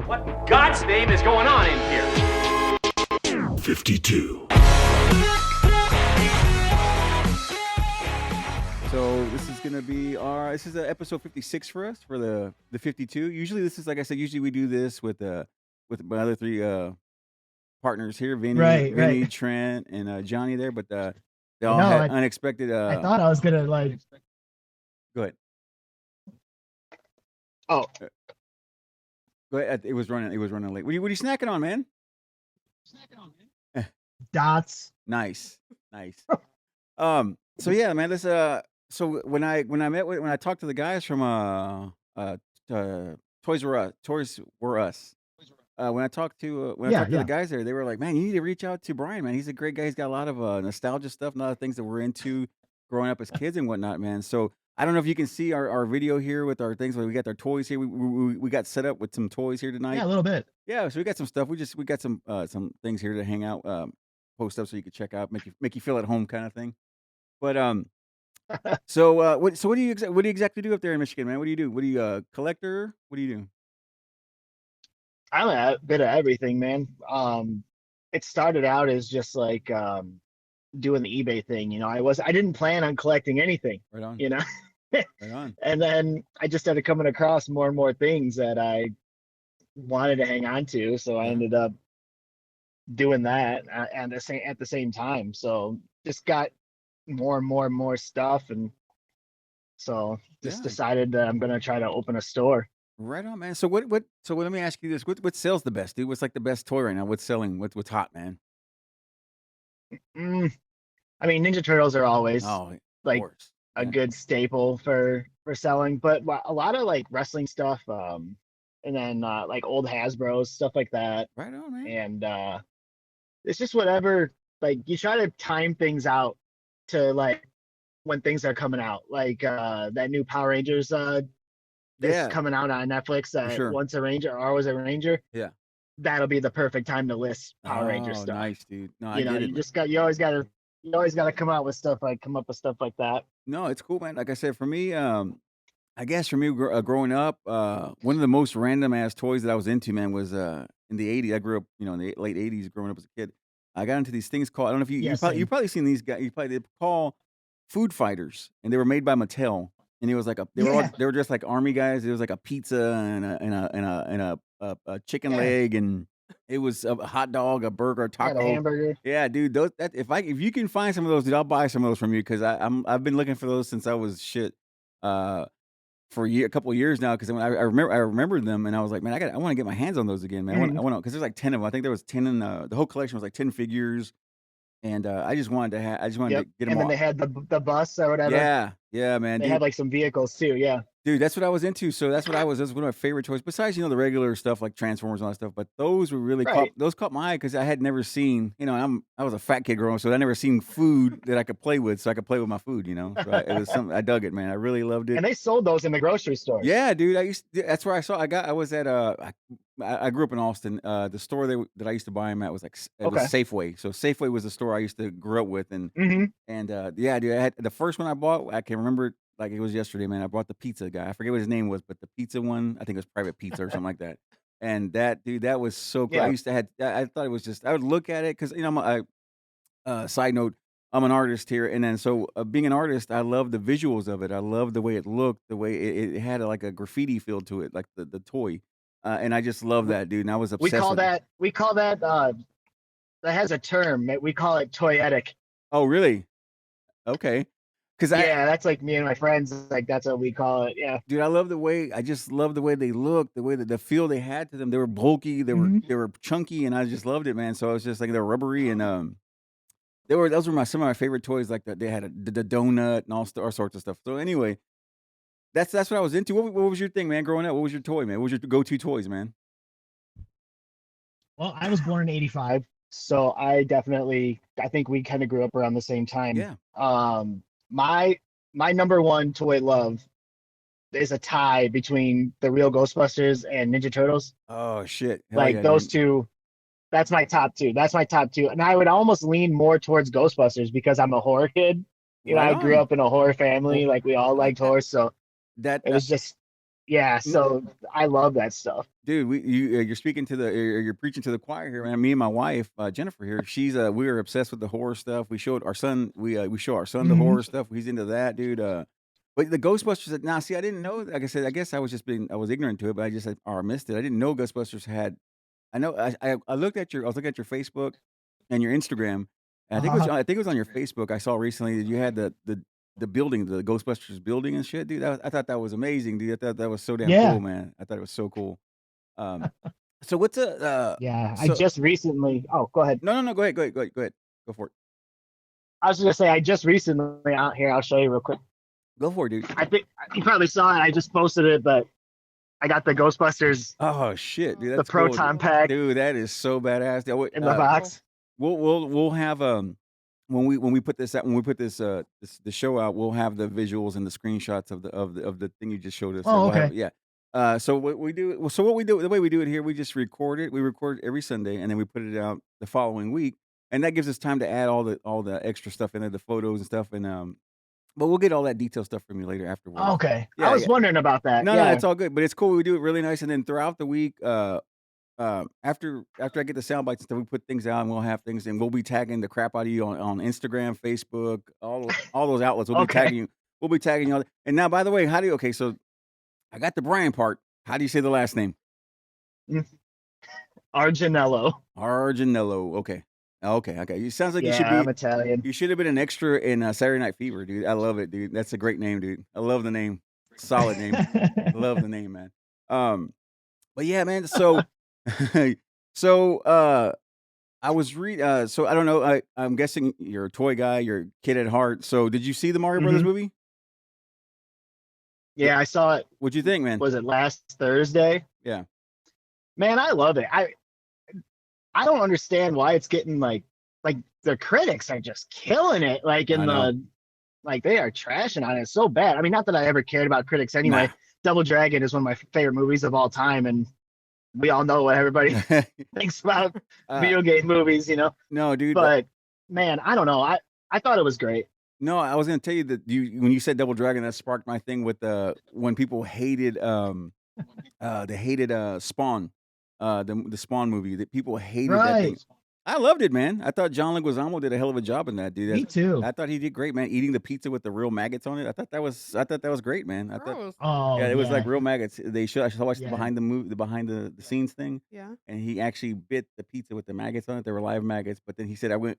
What in God's name is going on in here? 52. So this is gonna be this is episode 56 for us for the 52. Usually this is, like I said, usually we do this with my other three partners here, Vinny, Right. Trent, and Johnny there, but they all No, had unexpected. I thought I was gonna like. Go ahead. Oh, Go ahead. It was running late. What are you snacking on, man? dots. Nice. So yeah, man. Let's So when I talked to the guys from Toys Were Us. When I talked to the guys there, they were like, "Man, you need to reach out to Brian, man. He's a great guy. He's got a lot of nostalgia stuff, and a lot of things that we're into growing up as kids and whatnot, man." So I don't know if you can see our video here with our things. We got our toys here. We got set up with some toys here tonight. Yeah, a little bit. Yeah, so we got some stuff. We got some things here to hang out, post up so you can check out, make you feel at home, kind of thing. But what do you exactly do up there in Michigan, man? What do you do? What do you collector? What do you do? I'm a bit of everything, man. It started out as just like doing the eBay thing. You know, I didn't plan on collecting anything. Right on. You know, Right on. and then I just started coming across more and more things that I wanted to hang on to. So I ended up doing that at the same time. So just got more and more stuff, and so just decided that I'm gonna try to open a store. Right on, man. So let me ask you this: what sells the best, dude? What's like the best toy right now? What's selling? What's hot, man? I mean, Ninja Turtles are always like a good staple for selling, but a lot of like wrestling stuff, and then like old Hasbro's stuff like that. Right on, man. And it's just whatever. Like you try to time things out to like when things are coming out, like that new Power Rangers that's coming out on Netflix. Once a Ranger, always a Ranger. Yeah, that'll be the perfect time to list Power Ranger stuff. Nice, dude. No, you always gotta come up with stuff like that. No, it's cool, man. Like I said, for me, I guess for me, growing up, one of the most random ass toys that I was into, man, was in the '80s. I grew up, in the late '80s, growing up as a kid. I got into these things called, I don't know if you probably seen these guys. They call food fighters, and they were made by Mattel. And it was like they were just like army guys. It was like a pizza and a chicken leg, and it was a hot dog, a burger, a taco, a hamburger. Yeah, dude. If you can find some of those, dude, I'll buy some of those from you because I've been looking for those since I was for a couple of years now. Because I remembered them, and I was like, man, I want to get my hands on those again, man. I want to, because there's like 10 of them. I think there was 10 in the whole collection was like 10 figures. And I just wanted to get them all. And then they had the bus or whatever. Yeah, man. They had like some vehicles too. Yeah. Dude, that's what I was into. So that's what that's one of my favorite toys. Besides, the regular stuff like Transformers and all that stuff. But those were really caught my eye because I had never seen. I was a fat kid growing up, so I never seen food that I could play with. So I could play with my food. So it was something I dug it, man. I really loved it. And they sold those in the grocery store. Yeah, dude. That's where I saw. I was at I grew up in Austin. The store that I used to buy them at was was Safeway. So Safeway was the store I used to grow up with, and yeah, dude. I had the first one I bought. I can remember it like it was yesterday, man. I bought the pizza guy. I forget what his name was, but the pizza one, I think it was Private Pizza or something like that. And that dude, that was so cool. Yeah. I thought it was just. I would look at it because side note, I'm an artist here, and then so being an artist, I love the visuals of it. I love the way it looked, the way it had like a graffiti feel to it, like the toy. And I just love that, dude. And I was obsessed. We call that that has a term. We call it toyetic. Oh, really? Okay. That's like me and my friends. Like that's what we call it. Yeah, dude, I just love the way they looked, the way that the feel they had to them. They were bulky, they were chunky, and I just loved it, man. So I was just like, they're rubbery, and those were some of my favorite toys. Like they had the donut and all sorts of stuff. So anyway. That's what I was into. What was your thing, man? Growing up, what was your toy, man? What was your go-to toys, man? Well, I was born in '85, so I think we kind of grew up around the same time. Yeah. My number one toy love is a tie between the real Ghostbusters and Ninja Turtles. Oh shit! Those two. That's my top two. And I would almost lean more towards Ghostbusters because I'm a horror kid. I grew up in a horror family. Like we all liked horror, so. It was just Yeah, so I love that stuff. Dude, you're speaking to you're preaching to the choir here, man. Me and my wife, Jennifer here, she's we were obsessed with the horror stuff. We showed our son, we show our son the Mhm. horror stuff. He's into that, dude. But the Ghostbusters, now see, I didn't know. Like I said, I guess I was ignorant to it, but I just or missed it. I didn't know Ghostbusters had. I know I looked at I was looking at your Facebook and your Instagram. And Uh-huh. I think it was on your Facebook. I saw recently that you had the building, the Ghostbusters building and shit, dude. I thought that was amazing, dude. I thought that was so damn Yeah. cool, man. I thought it was so cool. Um, so what's a Yeah, I so just recently. Oh, go ahead. no, go ahead, go for it, I was just gonna say I just recently out here. I'll show you real quick. go for it, dude. I think you probably saw it. I just posted it, but I got the Ghostbusters, Oh shit, dude, the that's cool, proton pack dude. That is so badass. in the box. We'll have when we put this out when we put the show out, we'll have the visuals and the screenshots of the thing you just showed us. So Oh, we'll have okay. yeah. So what we do the way we do it here, we just record it. We record every Sunday and then we put it out the following week, and that gives us time to add all the extra stuff in there, the photos and stuff, and but we'll get all that detailed stuff from you later afterwards. Okay. I Yeah, was yeah. wondering about that. No, Yeah. it's all good, but it's cool. We do it really nice, and then throughout the week, after I get the sound bites and stuff, we put things out, and we'll have things, and we'll be tagging the crap out of you on Instagram, Facebook, all those outlets. We'll be Okay. tagging you. We'll be tagging you. And now, by the way, how do you? Okay, so I got the Brian part. How do you say the last name? Ariganello. Ariganello. Okay, okay. You sounds like you should Yeah, I'm be. Italian. You should have been an extra in Saturday Night Fever, dude. I love it, dude. That's a great name, dude. I love the name. Solid name. Love the name, man. But yeah, man. So, so I was so I don't know. I'm guessing you're a toy guy. You're a kid at heart. So did you see the Mario Brothers Hmm. movie? Yeah, I saw it. What'd you think, man? Was it last Thursday? Yeah. Man, I love it. I don't understand why it's getting like the critics are just killing it. Like I know. like they are trashing on it so bad. I mean, not that I ever cared about critics anyway. Nah. Double Dragon is one of my favorite movies of all time, and we all know what everybody thinks about video game movies, No, dude. But man, I don't know. I thought it was great. No, I was gonna tell you that when you said Double Dragon, that sparked my thing with when people hated they hated Spawn, the Spawn movie. That people hated that thing. Right. I loved it, man. I thought John Leguizamo did a hell of a job in that, dude. Me too. I thought he did great, man. Eating the pizza with the real maggots on it. I thought that was great, man. I thought Gross. Oh, yeah, it was like yeah. real maggots. I watched Yeah. the behind the scenes thing, Yeah. and he actually bit the pizza with the maggots on it. They were live maggots, but then he said I went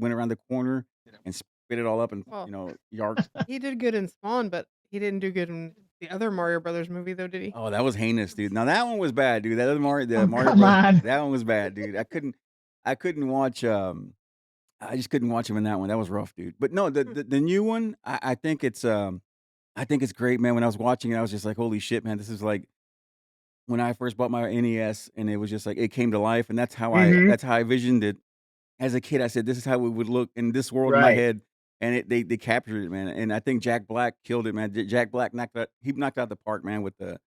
around the corner and spit it all up and Well, yarked. he did good in Spawn, but he didn't do good in the other Mario Brothers movie, though, did he? Oh, that was heinous, dude. Now that one was bad, dude. That other the Oh, Mario come Bros. on. That one was bad, dude. I couldn't watch. I just couldn't watch him in that one. That was rough, dude. But no, the new one, I think I think it's great, man. When I was watching it, I was just like, holy shit, man. This is like when I first bought my NES, and it was just like it came to life, and Hmm. that's how I visioned it as a kid. I said, this is how it would look in this world in my Right. head, and they captured it, man. And I think Jack Black killed it, man. Jack Black knocked out the park, man. With the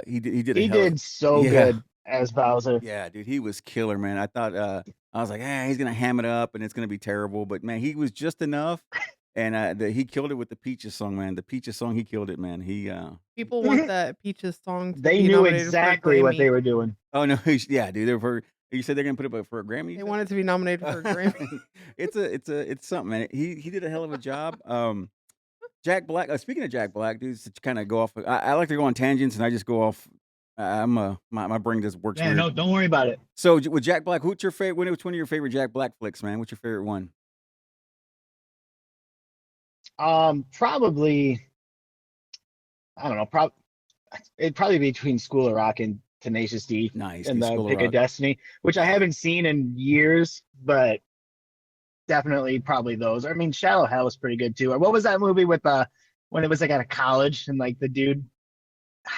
he did a He hell of did so yeah. good as Bowser. Yeah, dude, he was killer, man. I thought I was like, he's gonna ham it up and it's gonna be terrible, but man, he was just enough, and he killed it with the Peaches song, man. The Peaches song, he killed it, man. He People want that Peaches song to They be knew nominated for a exactly what they Grammy. were doing. oh no, yeah, dude. You said they're gonna put it up for a Grammy. They want it to be nominated for a Grammy. It's something, man. He did a hell of a job. Jack Black. Speaking of Jack Black, dude, to kind of go off. I like to go on tangents, and I just go off. My brain just works Yeah, weird. no, don't worry about it. So with Jack Black, who's your favorite? Which one of your favorite Jack Black flicks, man? What's your favorite one? Probably, I don't know, it'd probably be between School of Rock and Tenacious D Nice, and dude, the School of Pick of Rock. Destiny, which I haven't seen in years, but definitely probably those. I mean, Shallow Hell was pretty good too. Or what was that movie with when it was like at a college and like the dude,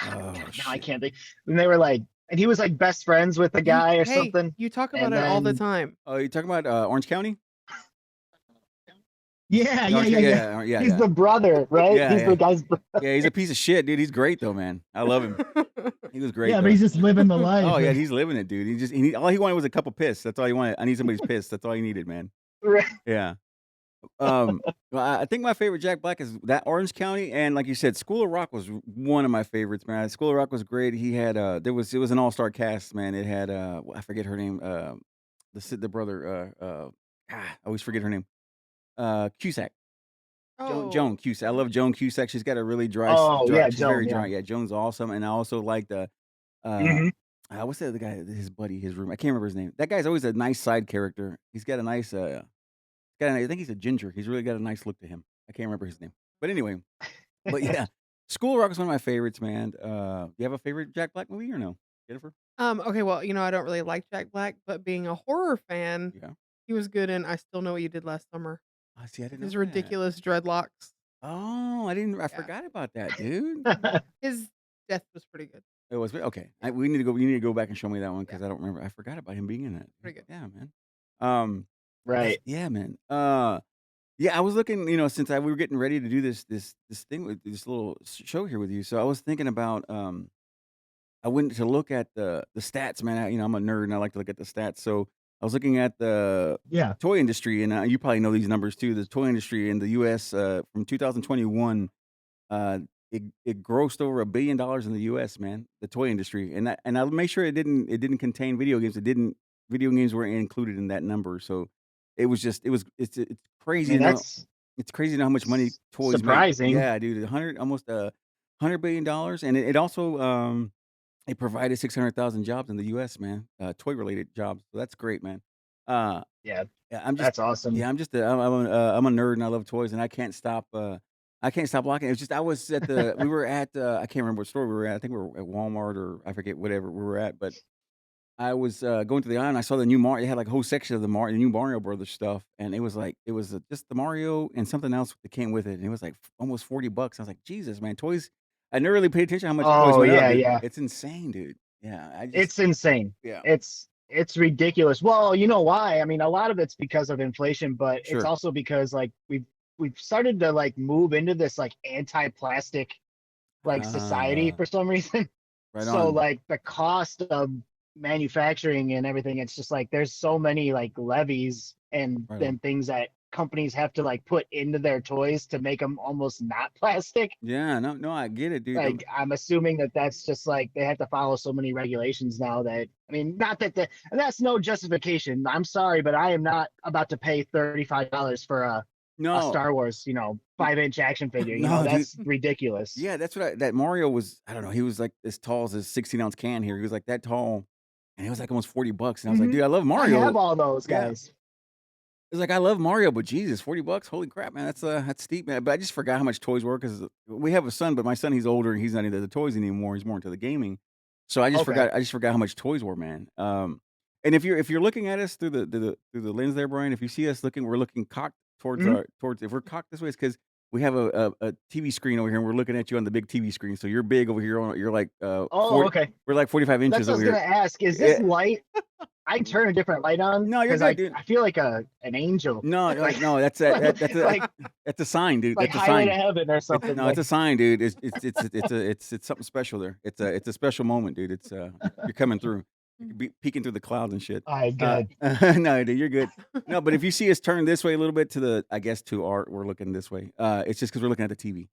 Oh now I shit. can't think. When they were like, and he was like best friends with the guy or something. You talk about And it all the then, time. Oh, you talking about Orange County? yeah, Orange, yeah, He's the brother, right? yeah, He's yeah. the guy's. Yeah, he's a piece of shit, dude. He's great though, man. I love him. He was great. Yeah, though. but he's just living the life. Oh yeah, he's living it, dude. All he wanted was a couple piss. That's all he wanted. I need somebody's piss. That's all he needed, man. Right. Yeah. Well, I think my favorite Jack Black is that Orange County, and like you said, School of Rock was one of my favorites, man. School of Rock was great. He had it was an all star cast, man. It had I forget her name, the brother, I always forget her name, Cusack. Joan Oh, Cusack. I yeah. love Joan Cusack. She's got a really Oh dry. yeah, She's Joan. very Yeah. dry. Yeah, Joan's awesome, and I also like the uh, hmm what's the other guy? His buddy, his room. I can't remember his name. That guy's always a nice side character. He's got a nice I think he's a ginger. He's really got a nice look to him. I can't remember his name. But anyway, but yeah, School Rock is one of my favorites, man. You have a favorite Jack Black movie or no? Jennifer? Okay, well, I don't really like Jack Black, but being a horror fan, Yeah. he was good in I Still Know What You Did Last Summer I see. I with didn't his know that. ridiculous dreadlocks. Oh, I didn't. I Yeah. forgot about that, dude. His death was pretty good. It was okay. Yeah, We need to go. You need to go back and show me that one yeah, because I don't remember. I forgot about him being in that. Heck pretty good. yeah, man. Um, Right. yeah, man. Yeah, I was looking. Since we were getting ready to do this thing with this little show here with you, so I was thinking about I went to look at the stats, man. I'm a nerd and I like to look at the stats. So I was looking at the Yeah. toy industry, and you probably know these numbers too. The toy industry in the U.S. From 2021, it grossed over $1 billion in the U.S. Man, the toy industry, and I made sure it didn't contain video games. Video games weren't included in that number. So it's I crazy mean, to know. that's It's crazy to know how much money toys make. surprising. Yeah, dude, almost $100 billion, and it also it provided 600,000 jobs in the U.S., man, toy-related jobs, so that's great, man. Uh, Yeah, yeah, that's awesome. I'm a nerd and I love toys, and I can't stop locking. It was just I was at the we were at, I can't remember what store we were at. I think we were at Walmart or I forget whatever we were at, but I was, going to the aisle and I saw the new Mario. They had like a whole section of the new Mario Brothers stuff, and it was just the Mario and something else that came with it, and it was like almost $40. I was like, Jesus, man, toys. I never really paid attention how much toys Oh went up, yeah, dude. yeah. It's insane, dude. Yeah, It's insane. yeah, It's ridiculous. Well, you know why? I mean, a lot of it's because of inflation, but it's sure. also because like we've started to like move into this like anti-plastic like society Ah, for some reason. right So on, like the cost of manufacturing and everything, it's just like there's so many like levies and right on. then things that companies have to like put into their toys to make them almost not plastic. Yeah, no, no, I get it, dude. Like I'm assuming that that's just like they have to follow so many regulations now that I mean not that and that's no justification. I'm sorry, but I am not about to pay $35 for a No, Star Wars 5-inch action figure. no, dude. That's ridiculous. Yeah, that's what that Mario was. I don't know. He was like as tall as a 16-ounce can here. He was like that tall, and it was like almost $40. And I was like, hmm dude, I love I Mario. have all those Yeah, guys. it's like I love Mario, but Jesus, $40, holy crap, man, that's steep, man. But I just forgot how much toys were because we have a son, but my son he's older and he's not into the toys anymore. He's more into the gaming. So Okay. I just forgot how much toys were, man. And if you're looking at us through the lens there, Brian, if you see us looking, we're looking cocked towards hmm our towards. If we're cocked this way, it's because we have a TV screen over here, and we're looking at you on the big TV screen. So you're big over here. You're like Oh, 40. okay. We're like 45 That's inches what I over was gonna here. ask. Is this Eh, light? I turn a different light on no, you're because good, I dude. I feel like an angel, No, no, like no. like That's a sign, dude. like That's a highway to sign. heaven or something. No, it's Like, a sign, dude. It's something special there. It's a special moment, dude. You're coming through. You could be peeking through the clouds and shit. all right, good. No, dude, you're good. No, but if you see us turn this way a little bit I guess to art, we're looking this way. It's just because we're looking at the TV.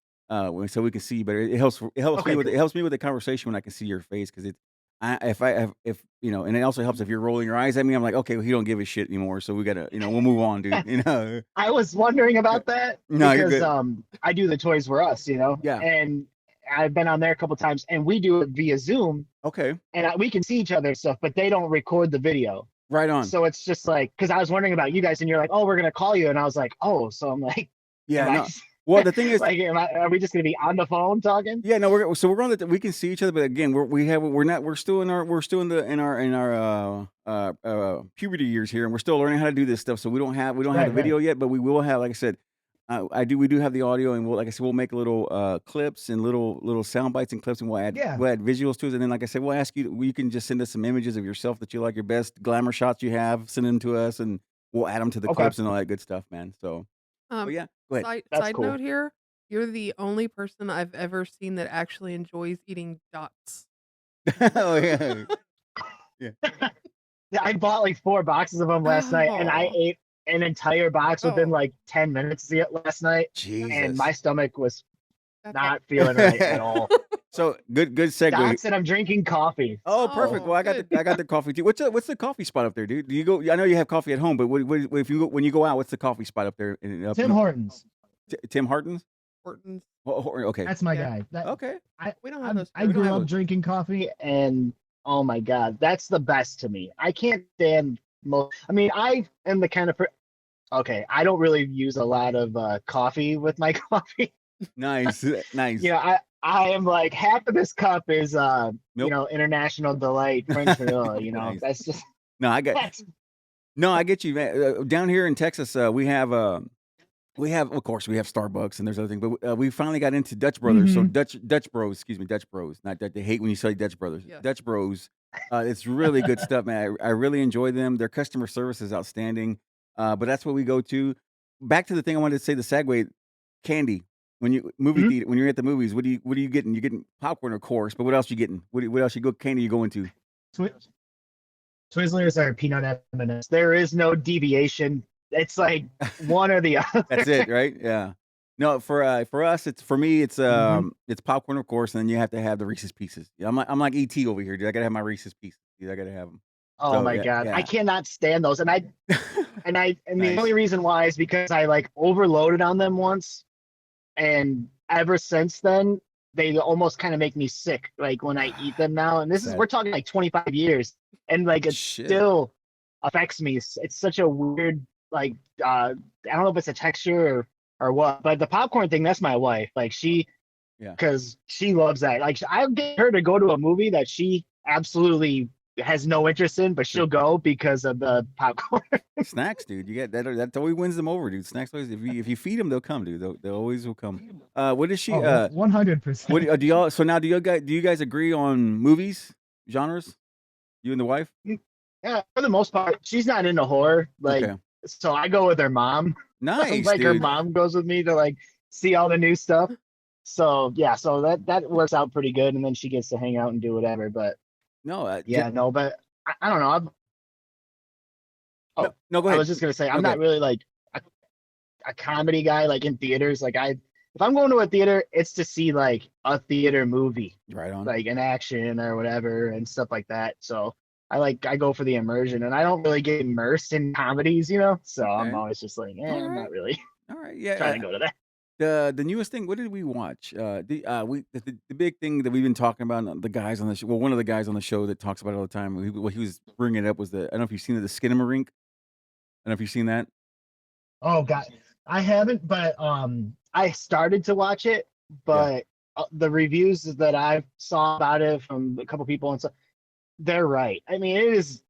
So we can see better. Okay, It cool. helps me with the conversation when I can see your face because if and it also helps if you're rolling your eyes at me. I'm like, okay, well, he don't give a shit anymore. So we gotta, we'll move on, dude. I was wondering Yeah. about that No, you're because good. I do the Toys for Us, Yeah. and I've been on there a couple times, and we do it via Zoom, Okay. and we can see each other and stuff, but they don't record the video. Right on. So it's just like because I was wondering about you guys, and you're like, oh, we're gonna call you, and I was like, oh, so I'm like, am Yeah. I No. Well, the thing is, like, are we just gonna be on the phone talking? yeah, no, we're on we can see each other, but again, we're not we're still in our puberty years here, and we're still learning how to do this stuff. So we don't have the Right, right. video yet, but we will have, like I said, we do have the audio, and like I said, we'll make little clips and little sound bites and clips, and Yeah. we'll add visuals to it, and then like I said, we'll ask you can just send us some images of yourself that you like, your best glamour shots you have, send them to us, and we'll add them to the Okay. clips and all that good stuff, man. So, but Um, yeah, go ahead. That's side cool. note here, you're the only person I've ever seen that actually enjoys eating dots. Oh yeah, yeah. Yeah, I bought like 4 boxes of them last night, and I Oh. ate an entire box within Oh, like 10 minutes last night, and my Jesus. stomach was that's not feeling right at all. So good segue. Doc said I'm drinking coffee. Oh, So perfect. Oh, Well, good. I got the coffee too. What's the coffee spot up there, dude? Do you go? I know you have coffee at home, but if you go, when you go out, what's the coffee spot up there? Tim Hortons, Tim Hortons. Hortons. Okay, that's my Yeah. guy. okay. We don't have those. I We don't grew have up those. drinking coffee, and oh my god, that's the best to me. I can't stand most. I mean, I am the kind of okay. I don't really use a lot of coffee with my coffee. Nice, nice. You know, I am like half of this cup is Nope. International Delight French vanilla. Nice. That's just No, I that's get you, man. Down here in Texas, we have of course we have Starbucks and there's other things, but we finally got into Dutch Brothers. So Mhm. Dutch Bros, excuse me, Dutch Bros. Not that they hate when you say Dutch Brothers. Yes. Dutch Bros. It's really good stuff, man. I really enjoy them. Their customer service is outstanding. But that's what we go to. Back to the thing I wanted to say, the segue, candy. When you movie Mhm. theater, when you're at the movies, what are you getting? You're getting popcorn, of course, but what else you getting? What else candy you going to? Twizzlers are peanut M&Ms. There is no deviation. It's like one or the other. That's it, right? Yeah. No, for us, for me, Mhm. it's popcorn, of course, and then you have to have the Reese's Pieces. Yeah, I'm like ET over here, dude. I gotta have my Reese's Pieces. Dude, I gotta have them. Oh So my yeah, god, I yeah. cannot stand those, and the Nice. only reason why is because I like overloaded on them once, and ever since then they almost kind of make me sick. Like when I eat them now, and Sad. we're talking like 25 years, and like it Shit. still affects me. It's such a weird like I don't know if it's a texture or what, but the popcorn thing, that's my wife. Like Yeah. because she loves that. Like I'll get her to go to a movie that she absolutely has no interest in, but she'll go because of the popcorn. Snacks, dude. You get that. That always wins them over, dude. Snacks always. If you feed them, they'll come, dude. They always will come. What is she? Oh, What 100%. do y'all? So now, do you guys agree on movies genres? You and the wife? Yeah, for the most part, she's not into horror. Like, Okay. so I go with her mom. Nice, Like her dude. mom goes with me to like see all the new stuff. So yeah, so that works out pretty good, and then she gets to hang out and do whatever. But No, yeah, no, but I don't know. no, go I ahead. was just gonna say I'm Okay. not really like a comedy guy like in theaters. Like if I'm going to a theater, it's to see like a theater movie, Right on. like an action or whatever and stuff like that. So I go for the immersion, and I don't really get immersed in comedies, So I'm Okay. always just like, I'm Alright. not really All right. Yeah. trying to go to that. The newest thing. What did we watch? The big thing that we've been talking about. The guys on the show. Well, one of the guys on the show that talks about it all the time. What he was bringing it up was I don't know if you've seen it, the Skinamarink. I don't know if you've seen that. Oh God, I haven't, but I started to watch it, but the reviews that I saw about it from a couple people and stuff, they're right. I mean, it is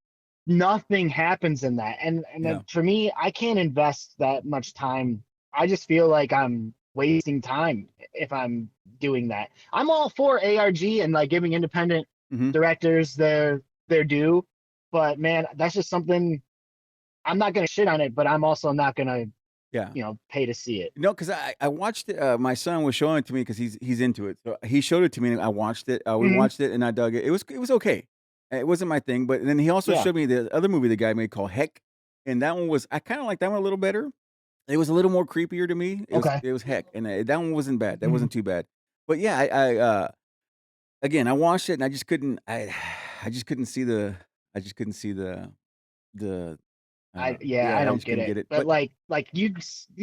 nothing happens in that, and Yeah. then for me, I can't invest that much time. I just feel like I'm wasting time if I'm doing that. I'm all for ARG and like giving independent Mhm. directors their due, but man, that's just something. I'm not gonna shit on it, but I'm also not gonna Yeah. pay to see it. No, because I watched it. My son was showing it to me because he's into it. So he showed it to me, and I watched it. We Mhm. watched it, and I dug it. It was okay. It wasn't my thing, but then he also Yeah. showed me the other movie the guy made called Heck, and that one was I kind of like that one a little better. It was a little more creepier to me. Okay. It was Heck, and that one wasn't bad. That Mhm. wasn't too bad. But yeah, again I watched it, and I just couldn't. I just couldn't see the. I just couldn't see the. I I don't just get couldn't it. get it. But like you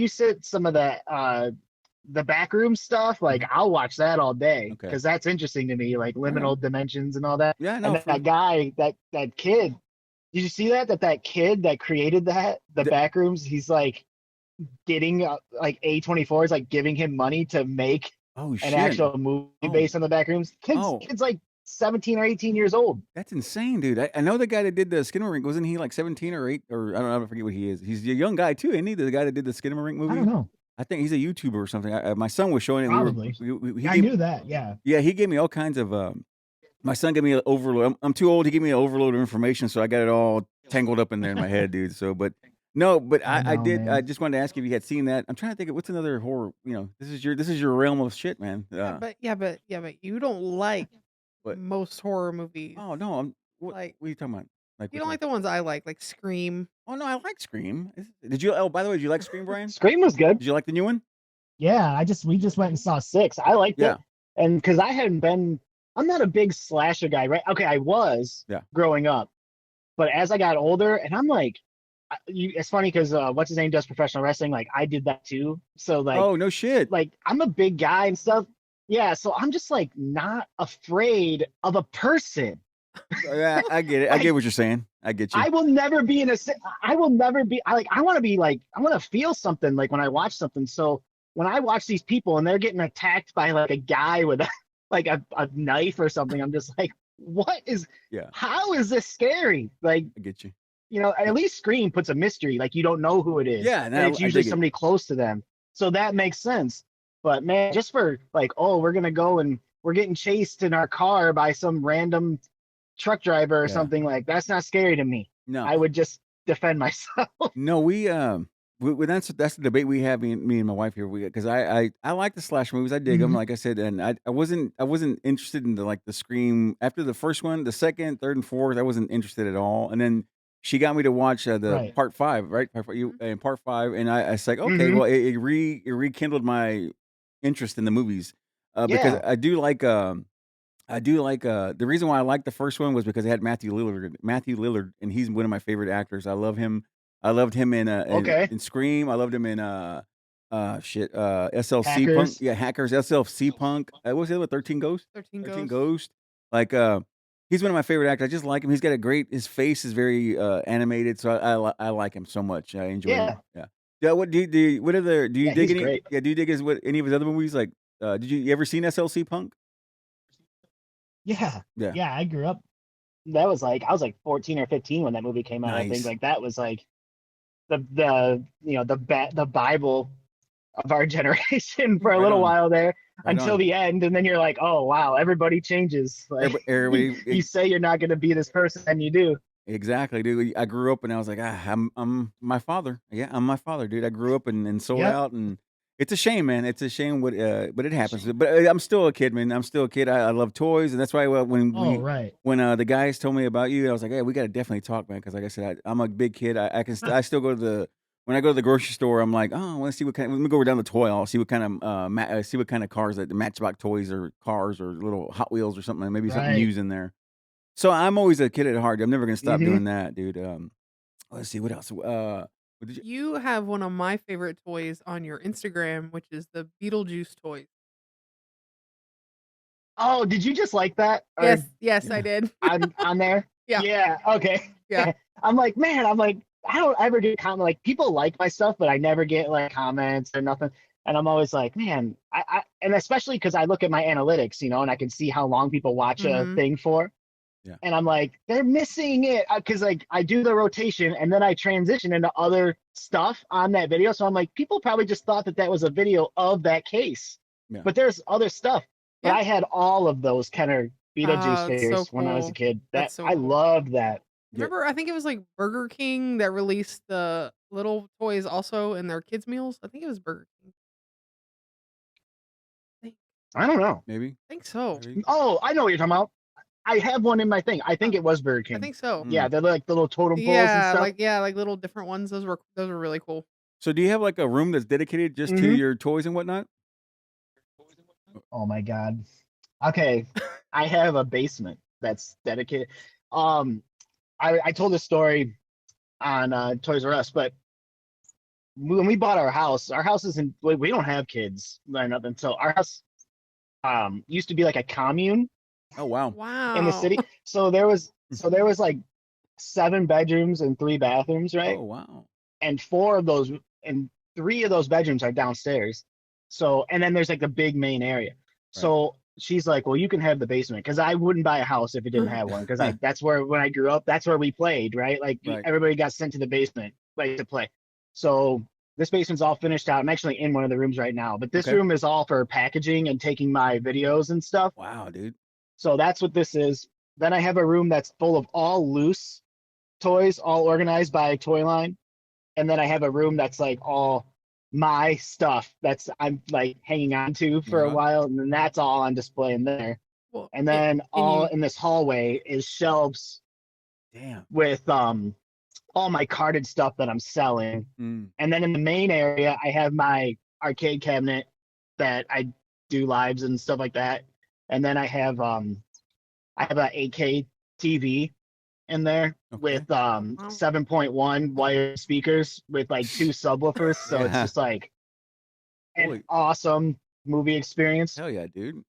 said some of that the backroom stuff, like I'll watch that all day Okay. because that's interesting to me, like liminal dimensions and all that. Yeah, no, And that guy, that kid, did you see that kid that created the The- backrooms, he's like getting like A24 is like giving him money to make oh an shit. actual movie Oh. based on the backrooms. Oh. Kid's like 17 or 18 years old. That's insane, dude. I know the guy that did the Skinamarink. Wasn't he like 17 or 8? Or I don't know. I forget what he is. He's a young guy, too, isn't he? The guy that did the Skinamarink movie? I don't know. I think he's a YouTuber or something. My son was showing it. Probably. He I gave, knew that. Yeah. yeah, he gave me all kinds of. My son gave me an overload. I'm too old. He gave me an overload of information, so I got it all tangled up in there in my head, dude. So, but no, but I I know, did. man. I just wanted to ask if you had seen that. I'm trying to think of what's another horror. This is your realm of shit, man. But you don't like What? most horror movies. Oh no, what Like- are you talking about? Like You which don't one? like the ones I like Scream. Oh no, I like Scream. Did you? Oh, by the way, did you like Scream, Brian? Scream was good. Did you like the new one? Yeah, we just went and saw 6. I liked Yeah, it, and because I hadn't been, I'm not a big slasher guy, right? Okay, I was yeah. growing up, but as I got older, and I'm like, it's funny because what's his name does professional wrestling. Like I did that too. So Oh no shit. like I'm a big guy and stuff. Yeah, so I'm just like not afraid of a person. Yeah, I get it. I Like get what you're saying. I get you. I will never be in a. I will never be. I want to be like. I want to feel something like when I watch something. So when I watch these people and they're getting attacked by like a guy with a like a knife or something, I'm just like, what is? Yeah, How is this scary? Like I get you. at least Scream puts a mystery. Like you don't know who it is, Yeah, and no, it's I usually dig it. somebody close to them. So that makes sense. But man, just for like, oh, we're gonna go and we're getting chased in our car by some random truck driver or Yeah. something, like that's not scary to me. No, I would just defend myself. no, that's the debate we have, me and my wife here. Because I like the slash movies. I dig them, Mhm. like I said, and I wasn't interested in the Scream after the first one, the second, third, and fourth. I wasn't interested at all. And then she got me to watch the Right. part five, right? Mhm. And part five, and I was like, okay, Hmm. well, it rekindled my interest in the movies, because Yeah. I do like the reason why I liked the first one was because it had Matthew Lillard, and he's one of my favorite actors. I love him. I loved him Okay. in Scream. I loved him in SLC Punk. Hackers. Yeah, Hackers, SLC Punk. What was the other one? 13 Ghost? 13 13 Ghosts. Ghost. Like he's one of my favorite actors. I just like him. He's got his face is very animated, so I like him so much. I enjoy him. Yeah. Yeah. Yeah, what what other do you Yeah. dig He's any great. yeah, do you dig any of his other movies? Like did you ever seen SLC Punk? Yeah. Yeah. Yeah. I grew up. That was like I was like 14 or 15 when that movie came out. I think Nice. like that was like the Bible of our generation for a Right little on. while there Right until on. the end, and then you're like, oh wow, everybody changes. Like Everybody, you say you're not going to be this person, and you do. exactly, dude. I grew up and I was like, I'm my father. Yeah, I'm my father, dude. I grew up and sold Yep. out, and it's a shame, man. It's a shame but it happens. But I'm still a kid, man. I'm still a kid. I love toys, and that's why Oh right. when the guys told me about you, I was like, hey, we got to definitely talk, man. Because like I said, I'm a big kid. I still go to when I go to the grocery store, I'm like, oh, I want to see what kind. Let me go down the toy aisle, see what kind of see what kind of cars, like the Matchbox toys or cars or little Hot Wheels or something. Maybe something Right. used in there. So I'm always a kid at heart. I'm never gonna stop Hmm. doing that, dude. Let's see what else. What did you? You have one of my favorite toys on your Instagram, which is the Beetlejuice toys. Oh, did you just like that? Or Yes, I Yeah. did. on there? Yeah, Yeah. Okay. yeah. I'm like, man, I'm like, I don't ever get comment. Like people like my stuff, but I never get like comments or nothing. And I'm always like, man, and especially because I look at my analytics, and I can see how long people watch a Mhm. thing for. Yeah. And I'm like, they're missing it because like I do the rotation and then I transition into other stuff on that video. So I'm like, people probably just thought that that was a video of that case, Yeah. but there's other stuff. But Yeah. I had all of those Kenner Beetlejuice It's so figures when I was a cool. kid. That's That so I cool. loved that. Yeah. Remember, I think it was like Burger King that released the little toys also in their kids' meals. I think it was Burger King. I I don't know. Maybe. think so. Maybe. Oh, I know what you're talking about. I have one in my thing. I think Oh, it was Burger I King. think so. Yeah, Mm. they're like the little totem poles and stuff. Like little different ones. Those were really cool. So do you have like a room that's dedicated just to Hmm. your toys and whatnot? Oh my God. Okay, I have a basement that's dedicated. Um, I told this story on Toys R Us, but when we bought our house isn't. We don't have kids or nothing. So our house used to be like a commune Oh wow. in the Wow. city. So there was like 7 bedrooms and 3 bathrooms, right? Oh wow. And 4 of those and 3 of those bedrooms are downstairs. So and then there's like the big main area. Right. So she's like, well, you can have the basement because I wouldn't buy a house if it didn't have one because that's where when I grew up, that's where we played, right? Like Right. everybody got sent to the basement like to play. So this basement's all finished out. I'm actually in one of the rooms right now, but this Okay. room is all for packaging and taking my videos and stuff. Wow, dude. So that's what this is. Then I have a room that's full of all loose toys, all organized by toy line. And then I have a room that's like all my stuff that's I'm like hanging on to for a Uh-huh. while, and then that's all on display in there. Well, And can then can all you in this hallway is shelves Damn. with all my carded stuff that I'm selling. Mm. And then in the main area, I have my arcade cabinet that I do lives and stuff like that. And then I have an 8K TV in there Okay. with Wow. 7.1 wired speakers with like 2 subwoofers. So it's Yeah. just like an Holy awesome movie experience. hell yeah, dude.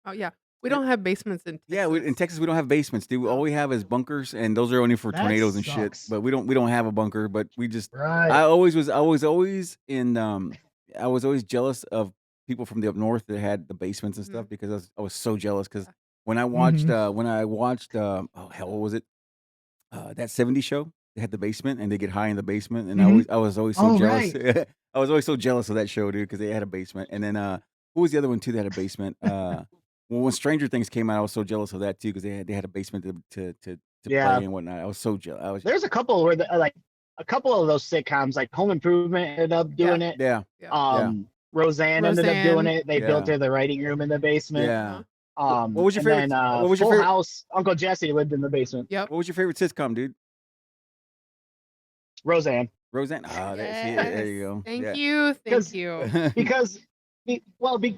Oh yeah, we Yeah. don't have basements in Texas. Yeah, in Texas we don't have basements, dude. All No. we have is bunkers, and those are only for That tornadoes and shit. sucks. But we don't have a bunker. But we just Right. I was always in I was always jealous of people from the up north that had the basements and stuff Mhm. because I was so jealous because Yeah. when I watched oh hell, what was it? That 70s show. They had the basement and they get high in the basement, and Mhm. I was always so Oh, jealous. right. I was always so jealous of that show, dude, because they had a basement. And then who was the other one too that had a basement? Well, when Stranger Things came out, I was so jealous of that too because they had a basement to Yeah. play and whatnot. I was so jealous. I was There's a couple where like a couple of those sitcoms, like Home Improvement ended up doing it. yeah, Yeah. Roseanne ended up doing Roseanne. it. They built Yeah. her the writing room in the basement. yeah. Uh-huh. What was your And favorite? then What was your Full favorite? House, Uncle Jesse lived in the basement. Yep. What was your favorite sitcom, dude? Roseanne. Roseanne. Ah, there you Yes. go. Thank Yeah. you. Thank Because you.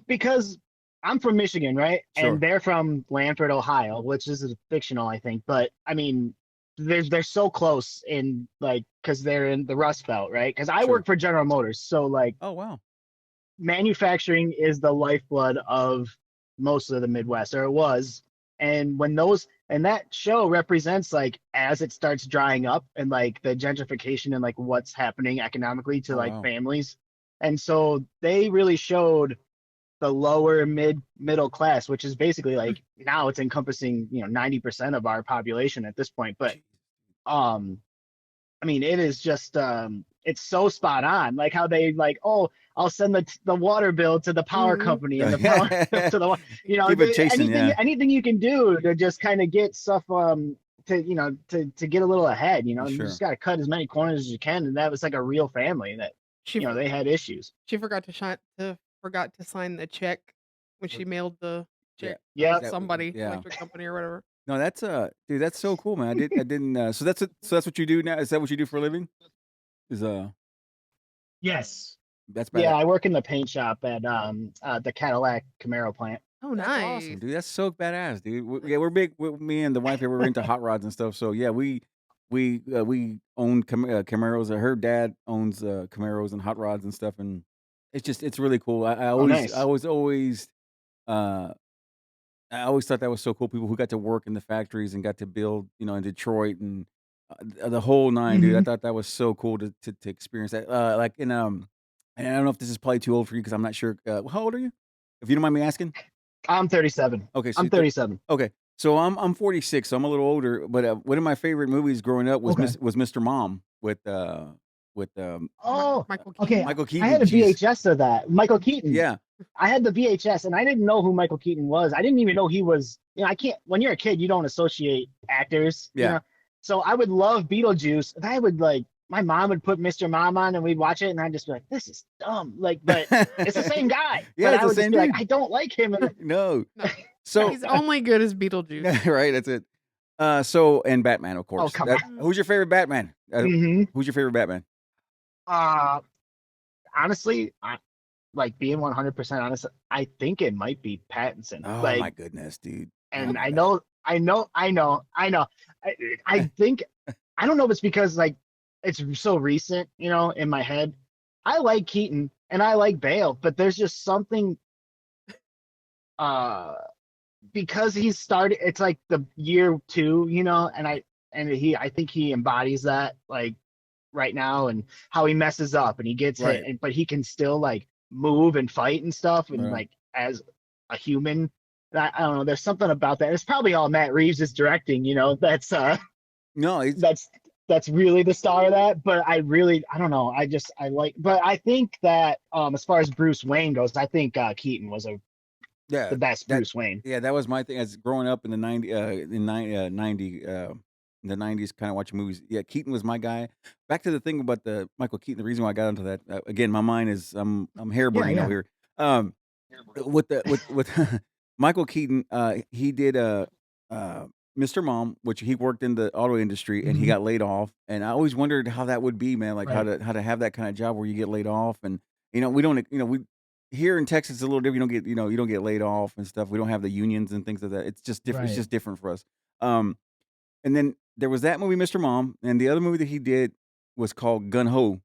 because I'm from Michigan, right? Sure. And they're from Lanford, Ohio, which is fictional, I think. But I mean, they're so close in like because they're in the Rust Belt, right? Because I Sure. work for General Motors, so like Oh wow. manufacturing is the lifeblood of most of the Midwest, or it was. And that show represents like as it starts drying up and like the gentrification and like what's happening economically to Oh, like wow. families. And so they really showed the lower middle class, which is basically like now it's encompassing, 90% of our population at this point. But I mean, it is just it's so spot on. Like how they like, oh, I'll send the water bill to the power Mhm. company and the power bill to the Keep it chasing, anything you can do to just kind of get stuff to get a little ahead. You Sure. just got to cut as many corners as you can, and that was like a real family that She for- they had issues. she forgot to sign the check when she mailed the check Yeah. to somebody, Yeah. electric company or whatever. No, that's dude, that's so cool, man. I didn't so that's what you do now? Is that what you do for a living? Is Yes. that's bad. Yeah, I work in the paint shop at the Cadillac Camaro plant. Oh, That's nice. awesome, dude. That's so badass, dude. We're big. Me and the wife here, we're into hot rods and stuff. So yeah, we own Camaros. Her dad owns Camaros and hot rods and stuff, and it's really cool. Nice. I always thought that was so cool. People who got to work in the factories and got to build, in Detroit and the whole 9, dude. I Mhm. thought that was so cool to experience that. Like in and I don't know if this is probably too old for you because I'm not sure. How old are you? If you don't mind me asking. I'm 37. Okay, so I'm you're 37. Okay, so I'm 46, so I'm a little older. But one of my favorite movies growing up was Okay. was Mr. Mom with Oh, Michael okay. Keaton. Michael Keaton. I had a Jeez. VHS of that. Michael Keaton. Yeah, I had the VHS, and I didn't know who Michael Keaton was. I didn't even know he was. I can't. When you're a kid, you don't associate actors. Yeah. So I would love Beetlejuice, and I would like. My mom would put Mr. Mom on, and we'd watch it, and I'd just be like, "This is dumb." Like, but it's the same guy. Yeah, but it's I the would same just be like, dude. I don't like him. And No, No, so he's only good as Beetlejuice. right, that's it. So and Batman, of course. come on. Who's your favorite Batman? Mhm. Who's your favorite Batman? Honestly, like being 100% honest, I think it might be Pattinson. Oh like, my goodness, dude. and Oh, I my know. I think I don't know if it's because like it's so recent, in my head. I like Keaton and I like Bale, but there's just something because he's started. It's like the year 2, and I think he embodies that like right now and how he messes up and he gets Right. hit, but he can still like move and fight and stuff and Right. like as a human. I don't know. There's something about that. It's probably all Matt Reeves is directing. That's No, that's really the star of that. But I don't know. But I think that as far as Bruce Wayne goes, I think Keaton was yeah, the best Bruce Wayne. yeah, that was my thing as growing up in the 90s, kind of watching movies. Yeah, Keaton was my guy. Back to the thing about the Michael Keaton. The reason why I got into that again, my mind is I'm harebrained Yeah. over here. With Michael Keaton, he did Mr. Mom, which he worked in the auto industry and he Mhm. got laid off, and I always wondered how that would be, man, like Right. how to have that kind of job where you get laid off, and we don't, we here in Texas it's a little different. You don't get, you don't get laid off and stuff. We don't have the unions and things like that. It's just different. It's Right. just different for us. Um, and then there was that movie, Mr. Mom, and the other movie that he did was called Gun Ho,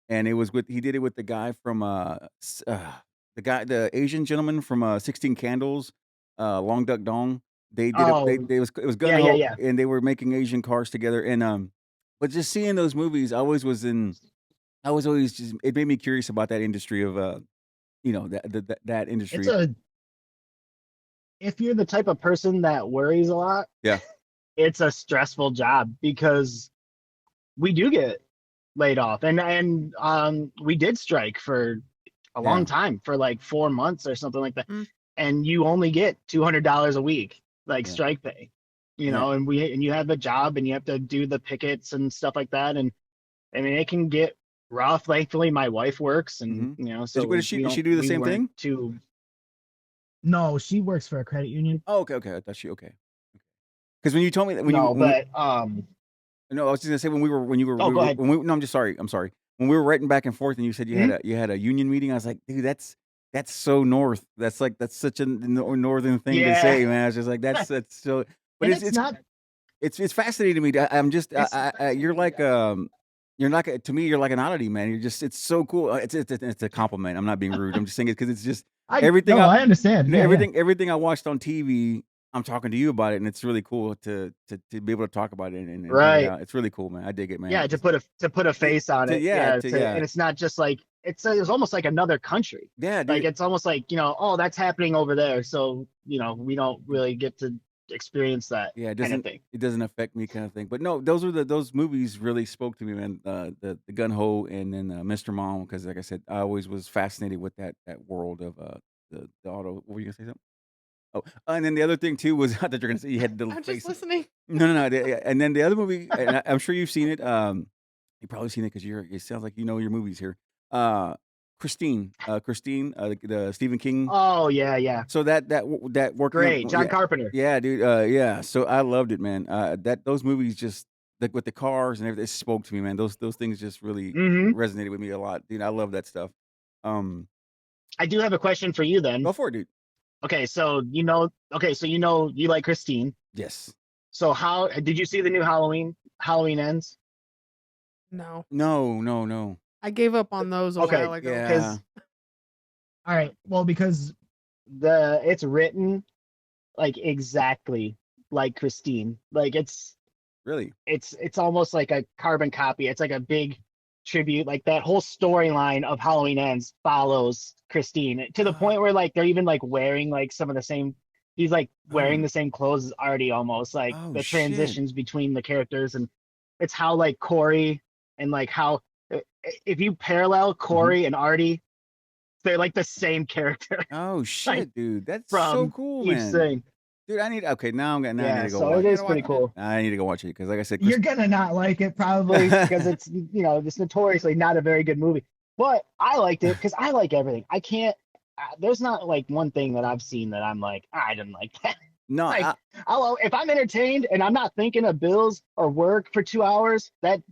and it was with he did it with the guy from the Asian gentleman from 16 Candles, Long Duck Dong. They did it. Oh, It was Gun yeah, yeah, Ho, yeah. and they were making Asian cars together. And but just seeing those movies, I was always just it made me curious about that industry of that It's industry. a if you're the type of person that worries a lot, Yeah, it's a stressful job because we do get laid off, and we did strike for a yeah, long time, for like 4 months or something like that, Mm. and you only get $200 a week, like yeah, strike pay, yeah. and you have a job and you have to do the pickets and stuff like that, and I mean it can get rough. Thankfully, my wife works, and Hmm. so Does she do the we same weren't thing? too. No, she works for a credit union. Oh, okay, okay. I thought she okay. Because when you told me that No, when but no, I was just gonna say when you were oh, go ahead. no, I'm just sorry. I'm sorry. When we were writing back and forth and you said Mhm. you had a union meeting, I was like, dude, that's so north. That's such a northern thing to Yeah. say, man. I was just like, that's so. But And it's not it's fascinating to me. I'm just it's you're like you're like to me you're like an oddity, man. You're just it's so cool. It's a compliment. I'm not being rude. I'm just saying it because it's just I everything no, I understand. Yeah, yeah. everything I watched on TV. I'm talking to you about it, and it's really cool to be able to talk about it and hang it Right. out. It's really cool, man. I dig it, man. Yeah, to put a face on it. Yeah, Yeah, and it's not just like it's almost like another country. yeah, Like dude. it's almost like, oh, that's happening over there, so, we don't really get to experience that Yeah, kind of thing. it doesn't affect me, kind of thing. But no, those movies really spoke to me, man. The Gun Ho and then Mr. Mom, because like I said, I always was fascinated with that world of the auto. What were you gonna say something? Oh, and then the other thing too was I thought you were gonna say you had the little I'm just face. listening. No, no, no. Yeah, and then the other movie, and I'm sure you've seen it. You've probably seen it because it sounds like you know your movies here. Uh, Christine, the Stephen King. Oh, yeah, yeah. So that working on Great. John Carpenter. yeah, dude, yeah. So I loved it, man. That those movies just like with the cars and everything, it spoke to me, man. Those things just really Hmm. resonated with me a lot, dude. I love that stuff. Um, I do have a question for you then. go for it, dude. Okay, so you like Christine. Yes. So how did you see the new Halloween Ends? No, No, no, no. I gave up on those a Okay, while ago. Yeah. because all right. Well, because it's written like exactly like Christine. Like Really? it's almost like a carbon copy. It's like a big tribute. Like that whole storyline of Halloween Ends follows Christine to the point where like they're even like wearing like some of the same. He's like wearing Oh, the same clothes as Artie almost. Like oh the shit. transitions between the characters, and it's how like Corey and like how if you parallel Hmm. Corey and Artie, they're like the same character Oh like shit, dude. That's so from cool, each man. thing. Dude, now I need Yeah, to go so it watch I it. is gotta watch pretty it. cool. I need to go watch it because, like I said, you're gonna not like it probably. Because it's it's notoriously not a very good movie, but I liked it because I like everything. I can't there's not like one thing that I've seen that I'm like, I didn't like that. no, Like if I'm entertained and I'm not thinking of bills or work for 2 hours, that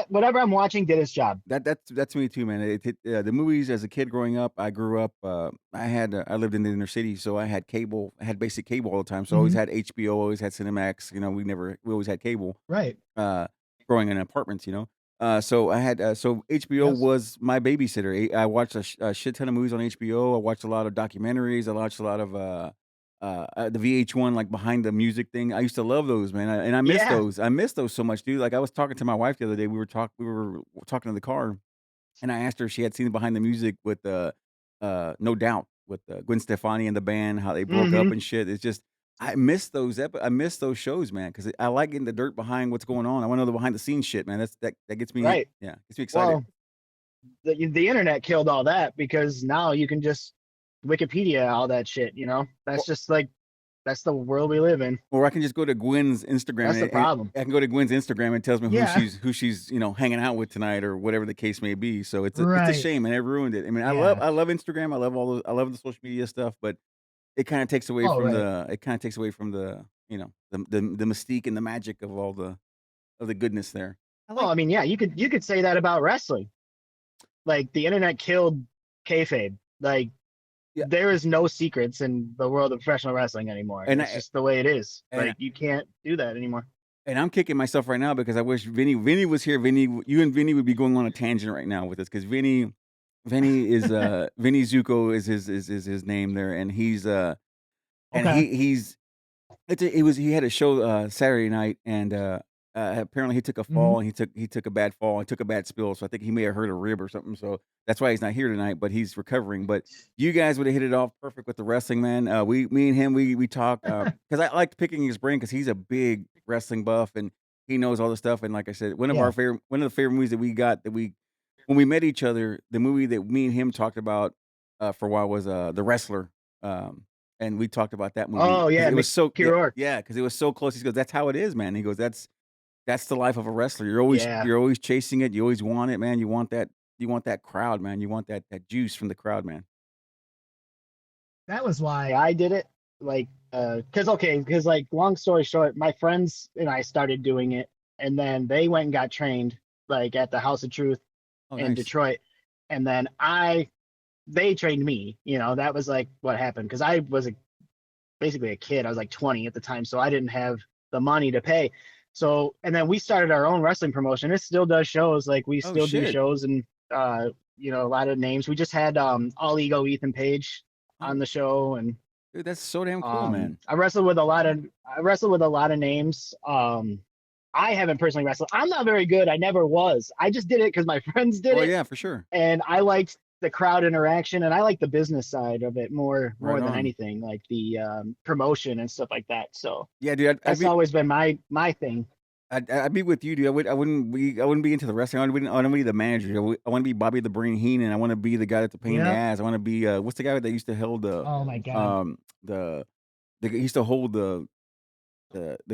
whatever I'm watching did its job. that's me too, man. The movies as a kid growing up, I grew up. I lived in the inner city, so I had cable. I had basic cable all the time. So I always Mhm. had HBO, always had Cinemax. We always had cable. Right. Uh, growing in apartments, so I had so HBO Yes. was my babysitter. I watched a shit ton of movies on HBO. I watched a lot of documentaries. I watched a lot of the VH1 like behind the music thing. I used to love those, man, and I miss Yeah. those. I miss those so much, dude. Like I was talking to my wife the other day. We were talking in the car, and I asked her if she had seen behind the music with No Doubt with Gwen Stefani and the band, how they broke up Hmm. and shit. It's just I miss I miss those shows, man, because I like getting the dirt behind what's going on. I want to know the behind the scenes shit, man. That gets me, Right. yeah, gets me excited. Well, the internet killed all that because now you can just Wikipedia all that shit. That's just like that's the world we live in. Or I can just go to Gwen's Instagram That's the and problem. I can go to Gwen's Instagram and it tells me Yeah. who she's hanging out with tonight or whatever the case may be. So it's a Right. shame, and it ruined it. I mean, Yeah. I love Instagram. I love all those. I love the social media stuff, but it kind of takes away Oh, from right. the the mystique and the magic of all the goodness there. Well, I mean, yeah, you could say that about wrestling. Like the internet killed kayfabe. Like Yeah, there is no secrets in the world of professional wrestling anymore. and It's just the way it is. and Like you can't do that anymore. and I'm kicking myself right now because I wish Vinny was here. You and Vinny would be going on a tangent right now with us because Vinny is Vinny Zuko is his name there, and and Okay. he had a show Saturday night, and apparently he took a fall, and he took a bad fall and took a bad spill, so I think he may have hurt a rib or something. So that's why he's not here tonight, but he's recovering. But you guys would have hit it off perfect with the wrestling, man. Me and him, we talk because I liked picking his brain because he's a big wrestling buff and he knows all the stuff. And like I said, one of Yeah. the favorite movies that we got that we when we met each other, the movie that me and him talked about for a while was The Wrestler. And we talked about that movie. Oh 'Cause yeah, it was so Mickey Rourke. yeah, because it was so close. He goes, "That's how it is, man." He goes, "That's the life of a wrestler. Yeah. You're always chasing it. You always want it, man. You want that crowd, man. You want that juice from the crowd, man." That was why. I did it like because like long story short, my friends and I started doing it, and then they went and got trained like at the House of Truth Oh, in nice. Detroit, and then they trained me. That was like what happened because I was basically a kid. I was like 20 at the time, so I didn't have the money to pay. So and then we started our own wrestling promotion. It still does shows. Like we Oh, still do shit. shows and a lot of names. We just had All Ego Ethan Page on the show, and Dude, that's so damn cool, man. I wrestled with a lot of names. I haven't personally wrestled. I'm not very good. I never was. I just did it because my friends did Well, it, yeah, for sure. and I liked the crowd interaction, and I like the business side of it more Right than on. anything, like the promotion and stuff like that. So Yeah, dude, that's always been my thing. I'd be with you, dude. I wouldn't be into the wrestling. I want to be the manager. I want to be Bobby the Brain Heenan. I want to be the guy that's a pain in the Yep. ass. I want to be what's the guy that used to hold the Oh my god. he used to hold the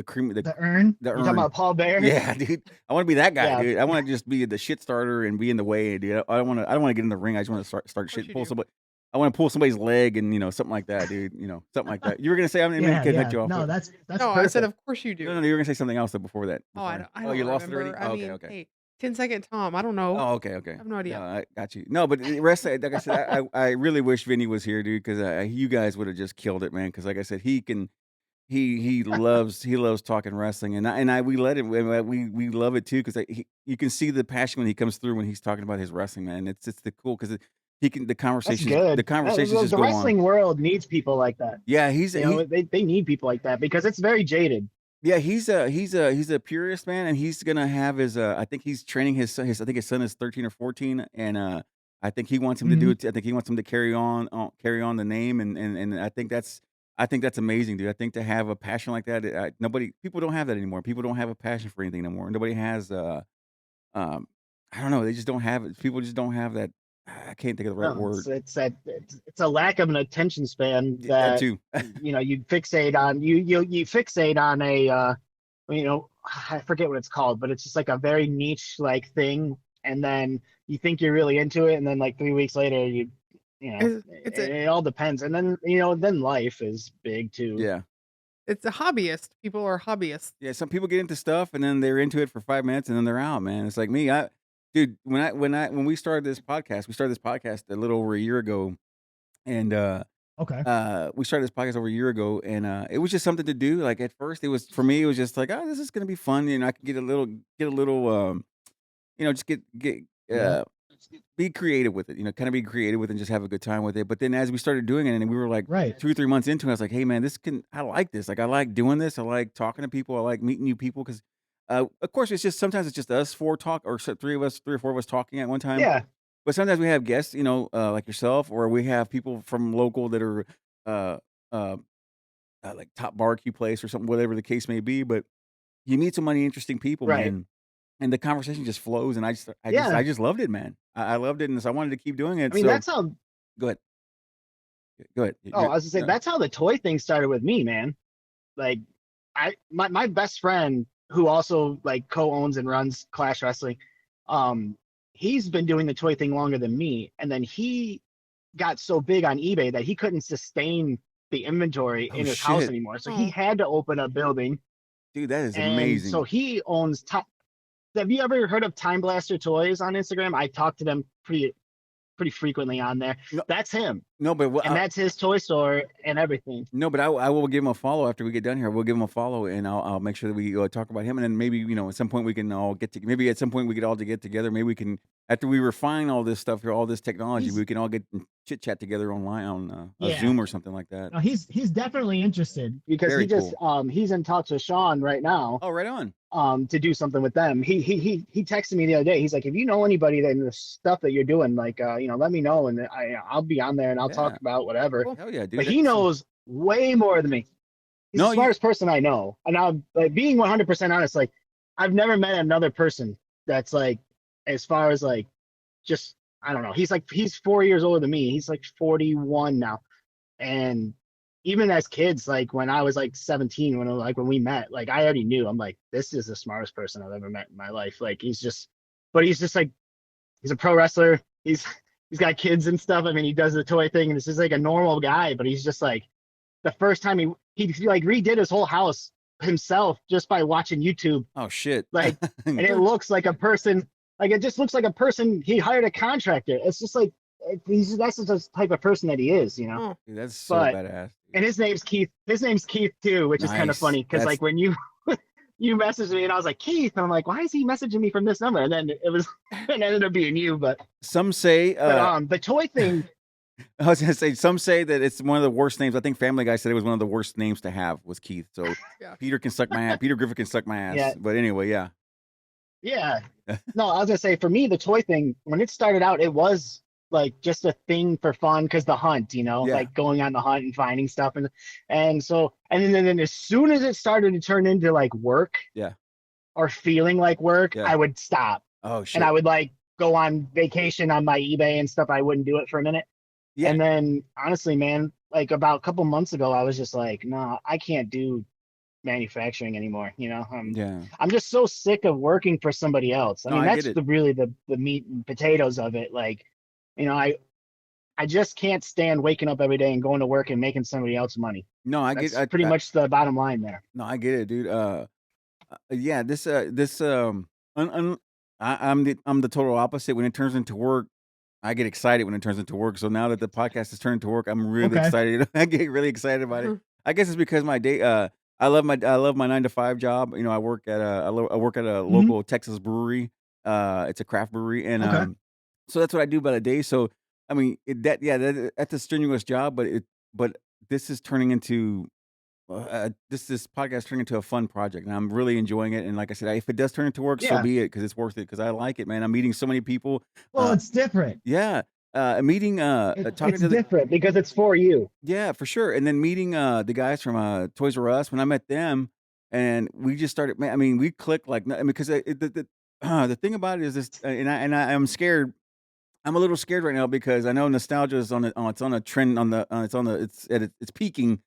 cream The urn. the You talking urn. about Paul Bear? Yeah, dude. I want to be that guy, Yeah. dude. I want to just be the shit starter and be in the way, dude. I don't want to get in the ring. I just want to start course shit, you pull do. somebody. I want to pull somebody's leg and something like that, dude. Something like that. You were gonna say I didn't mean Yeah, to yeah. cut you off. No, but- that's No, I perfect. said of course you do. no, you were gonna say something else though before that. Oh, I before. don't, I Oh, don't you lost it remember. already. I Oh, mean, okay. hey, 10-second Tom. I don't know. Oh, okay. I have no idea. No, I got you. No, but the rest, like I said, I really wish Vinny was here, dude, because you guys would have just killed it, man. Because like I said, he loves talking wrestling, and we let him. We love it too because you can see the passion when he comes through when he's talking about his wrestling, man. It's the cool because he can the That's conversations good. the conversations just the go wrestling on. world needs people like that. Yeah, They need people like that because it's very jaded. yeah, he's a purist, man, and he's gonna have his. I think he's training his son. I think his son is 13 or 14, and I think he wants him to do it. I think he wants him to carry on the name, and I think that's amazing, dude. I think to have a passion like that, people don't have that anymore. People don't have a passion for anything anymore. Nobody has. I don't know. They just don't have it. People just don't have that. I can't think of the right No, word. it's a lack of an attention span That that too. you fixate on you fixate on a I forget what it's called, but it's just like a very niche like thing, and then you think you're really into it, and then like 3 weeks later it all depends, and then then life is big too. Yeah. It's a hobbyist. People are hobbyists. Yeah, some people get into stuff and then they're into it for 5 minutes and then they're out, man. It's like me. Dude, when we started this podcast a little over a year ago, and Okay. we started this podcast over a year ago, and it was just something to do. Like at first, it was for me, it was just like, oh, this is gonna be fun. I can get a little, just get Yeah. be creative with it. Kind of be creative with it and just have a good time with it. But then as we started doing it, and we were like Right. 2 or 3 months into it, I was like, hey man, I like this. Like I like doing this. I like talking to people. I like meeting new people because. Of course, sometimes it's just us four talk, or 3 or 4 of us talking at one time. Yeah. But sometimes we have guests, like yourself, or we have people from local that are, uh, uh, like top barbecue place or something, whatever the case may be. But you meet so many interesting people, Right. man, and the conversation just flows. And Yeah. I just loved it, man. I loved it, and so I wanted to keep doing it. I mean, So that's how. go ahead, go ahead. Oh, I was gonna say that's how the toy thing started with me, man. Like, my best friend who also like co-owns and runs Clash Wrestling, he's been doing the toy thing longer than me, and then he got so big on eBay that he couldn't sustain the inventory Oh in his house shit, anymore. So he Oh, had to open a building, dude, that is and so amazing. he owns. Have you ever heard of Time Blaster Toys on Instagram? I talk to them pretty frequently on there. No, That's him, no, but and that's his toy store and everything. no, but I will give him a follow after we get done here. We'll give him a follow, and I'll make sure that we talk about him, and then maybe at some point we can all maybe at some point we could all get together. Maybe we can after we refine all this stuff here, all this technology, He's we can all get chit chat together online on a yeah. Zoom or something like that. No, he's definitely interested. Because Very he just cool. he's in talks with Sean right now Oh, right on. to do something with them. He texted me the other day. He's like, if you know anybody that in the stuff that you're doing, like let me know, and I'll be on there and I'll talk Yeah. about whatever. cool. Hell yeah, dude. But he knows way more than me. He's No, the smartest person I know. And I'm like being 100% honest, like I've never met another person that's like as far as like just I don't know. He's 4 years older than me. He's like 41 now. And even as kids, like when I was like 17, when we met, like I already knew. I'm like, this is the smartest person I've ever met in my life. Like he's just like he's a pro wrestler. He's got kids and stuff. I mean, he does the toy thing, and this is like a normal guy, but he's just like the first time he like redid his whole house himself just by watching YouTube. Oh shit. Like, and it looks like a person. Like it just looks like a person. He hired a contractor. It's just like that's just the type of person that he is, Oh, Dude, that's so But badass. and his name's Keith. His name's Keith too, which is kind of Nice. funny because That's like when you you messaged me and I was like Keith, and I'm like, why is he messaging me from this number? And then it ended up being you. But some say. the toy thing. I was gonna say some say that it's one of the worst names. I think Family Guy said it was one of the worst names to have was Keith. So yeah. Peter can suck my ass. Peter Griffin can suck my ass. Yeah. But anyway, yeah. Yeah. No, I was gonna say for me, the toy thing, when it started out, it was like just a thing for fun because the hunt, Yeah. like going on the hunt and finding stuff and so and then as soon as it started to turn into like work Yeah. or feeling like work, Yeah. I would stop Oh shit. and I would like go on vacation on my eBay and stuff. I wouldn't do it for a minute. Yeah. And then honestly, man, like about a couple months ago, I was just like, no, I can't do manufacturing anymore. Yeah. I'm just so sick of working for somebody else. I No, mean, I that's get it. really the meat and potatoes of it. Like, I just can't stand waking up every day and going to work and making somebody else money. No, I That's get. pretty much the bottom line there. No, I get it, dude. Yeah. This I'm the total opposite. When it turns into work, I get excited when it turns into work. So now that the podcast is turning to work, I'm really Okay. excited. I get really excited about it. Mhm. I guess it's because my day. I love my 9 to 5 job. I work at I work at a Mhm. local Texas brewery. It's a craft brewery, and Okay. so that's what I do about a day. So I mean, that's a strenuous job, but this is turning into this podcast turning into a fun project, and I'm really enjoying it. And like I said, if it does turn into work, so Yeah. be it, because it's worth it. Because I like it, man. I'm meeting so many people. Well, Uh, it's different. yeah, meeting, talking It's to the different because it's for you. yeah, for sure. And then meeting the guys from Toys R Us when I met them, and we just started. Man, I mean, we clicked like because the thing about it is this, I'm scared. I'm a little scared right now because I know nostalgia is it's on a trend it's peaking,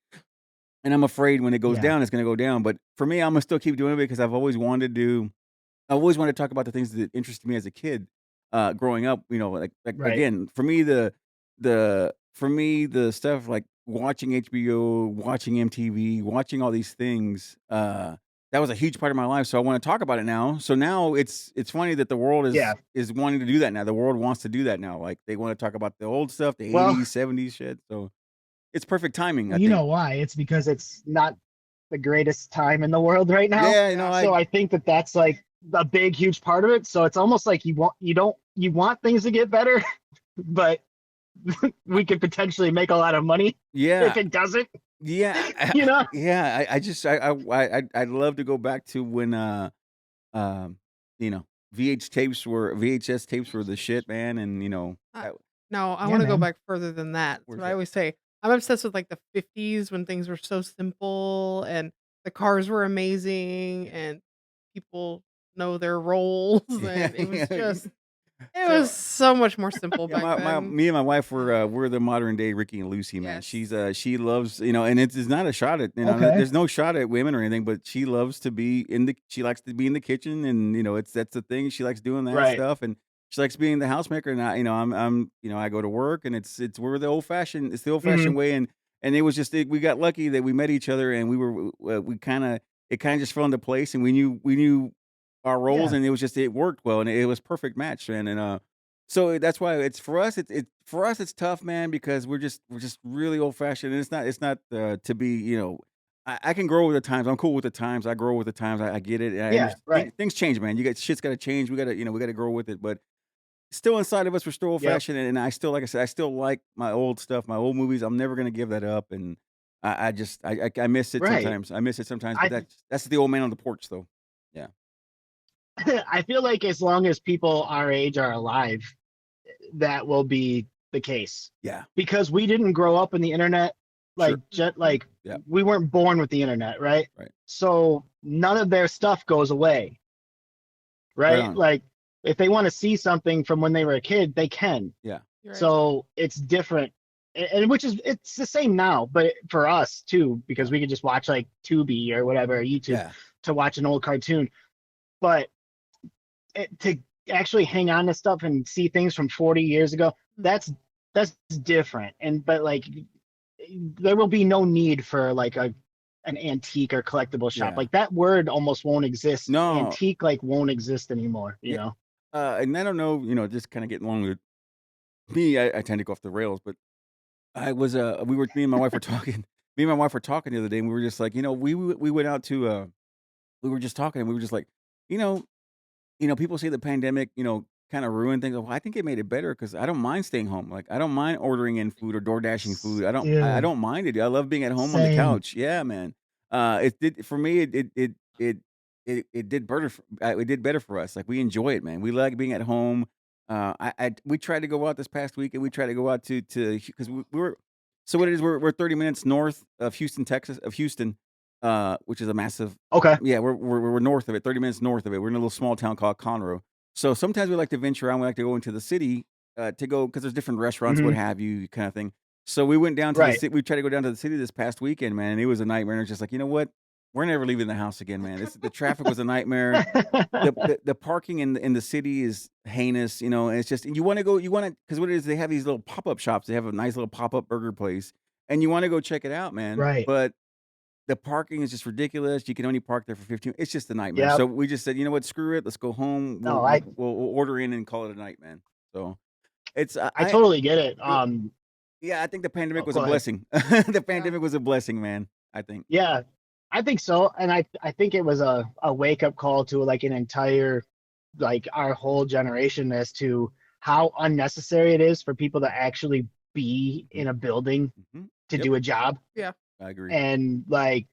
and I'm afraid when it goes Yeah. down, it's gonna go down. But for me, I'm gonna still keep doing it because I've always wanted to talk about the things that interested me as a kid, growing up. Like Right. again, for me the stuff like watching HBO, watching MTV, watching all these things. That was a huge part of my life, so I want to talk about it now. So now it's funny that the world Yeah. is wanting to do that now. The world wants to do that now. Like they want to talk about the old stuff, the Well, 80s, 70s shit. So it's perfect timing, I You think. know why? It's because because it's not the greatest time in the world right now. Yeah, Yeah. So I think that's like a big, huge part of it. So it's almost like you want things to get better, but we could potentially make a lot of money yeah, if it doesn't. yeah, You know? yeah. I just I'd love to go back to when um you know VHS tapes were the shit, man, and Uh, that, no, I yeah, want to go man. back further than that. That's where's what I that? always say. I'm obsessed with like the 50s when things were so simple and the cars were amazing and people know their roles Yeah, and it was yeah. just it So was so much more simple yeah, back then. me and my wife we're the modern day Ricky and Lucy, man. Yes. She loves, and it's not a shot at, Okay. there's no shot at women or anything, but she loves to be she likes to be in the kitchen, and that's the thing. She likes doing that Right. stuff, and she likes being the housemaker. And I go to work, and it's the old fashioned Mhm. way, and it was just we got lucky that we met each other, and we kind of it kind of just fell into place, and we knew our roles, Yeah. and it worked well, and it was perfect match, and so that's why it's for us. For us, it's tough, man, because we're just really old fashioned, and it's not to be, I can grow with the times. I'm cool with the times. I grow with the times. I get it. I Yeah, right. understand things change, man. Shit's got to change. We got to grow with it. But still inside of us, we're still old Yep. fashioned, and I still, like I said, I still like my old stuff, my old movies. I'm never gonna give that up, and I just I miss it Right. sometimes. I miss it sometimes, but I that's the old man on the porch, though. Yeah, I feel like as long as people our age are alive, that will be the case yeah, because we didn't grow up in the internet like sure, Mhm. yeah, we weren't born with the internet, right? right, So none of their stuff goes away, right right? on. Like if they want to see something from when they were a kid, they can. Yeah, You're right. So it's different, and which is it's the same now, but for us too, yeah, because we could just watch like Tubi or whatever, YouTube yeah, to watch an old cartoon. But to actually hang on to stuff and see things from 40 years ago, Mm. that's different. And but like there will be no need for like an antique or collectible shop. yeah. Like that word almost won't exist. No, Antique like won't exist anymore, you yeah, know? and I don't know, just kind of getting along with me. I tend to go off the rails, but me and my wife were talking. Me and my wife were talking the other day, and we were just like, we went out to we were just talking, and we were just like, you know, people say the pandemic, kind of ruined things. Well, I think it made it better because I don't mind staying home. Like, I don't mind ordering in food or door dashing food. I Dude, don't mind it. I love being at home on the same. couch. Yeah, man. It did for me. It did better. It did better for us. Like, we enjoy it, man. We like being at home. We tried to go out this past week, and we tried to go out to because we were. So what it is, we're 30 minutes north of Houston, Texas, which is a massive. Okay. Yeah, we're north of it, 30 minutes north of it. We're in a little small town called Conroe. So sometimes we like to venture around. We like to go into the city to go because there's different restaurants, what Hmm. have you, kind of thing. So we went down to the Right. city. We tried to go down to the city this past weekend, man, and it was a nightmare. And it's just like, you know what? We're never leaving the house again, man. The traffic was a nightmare. The parking in the city is heinous, and it's just you want to go, because what it is, they have these little pop up shops. They have a nice little pop up burger place, and you want to go check it out, man. Right. But the parking is just ridiculous. You can only park there for 15. It's just a nightmare. Yep. So we just said, you know what? Screw it. Let's go home. We'll No, we'll, we'll, we'll order in and call it a night, man. So it's I totally get it. y- yeah. I think the pandemic Oh, was a go ahead. blessing. The Yeah. pandemic was a blessing, man. I think. Yeah, I think so. And I think it was a wake up call to like an entire like our whole generation as to how unnecessary it is for people to actually be Mhm, in a building mhm. to Yep, do a job. Yeah. I agree. And like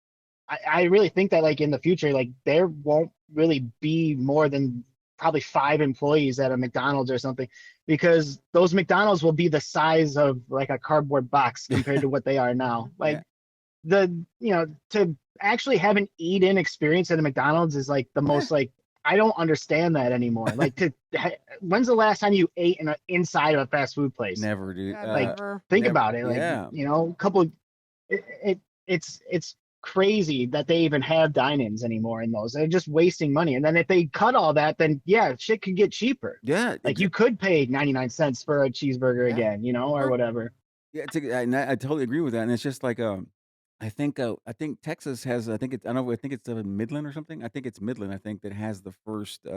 I really think that like in the future, like there won't really be more than probably 5 employees at a McDonald's or something, because those McDonald's will be the size of like a cardboard box compared to what they are now. Yeah, Like to actually have an eat-in experience at a McDonald's is like the yeah. most like I don't understand that anymore. Like when's the last time you ate inside of a fast food place? Never, dude. Yeah, Like never. think Never. about it. Like Yeah, a couple. It's crazy that they even have dine-ins anymore in those. They're just wasting money. And then if they cut all that, then yeah, shit could get cheaper. yeah. Like you could pay 99 cents for a cheeseburger Yeah. again, or Sure. whatever. Yeah, and I totally agree with that, and it's just like, I think Texas has, I don't know, I think it's, Midland or something. I think it's Midland, I think, that has the first,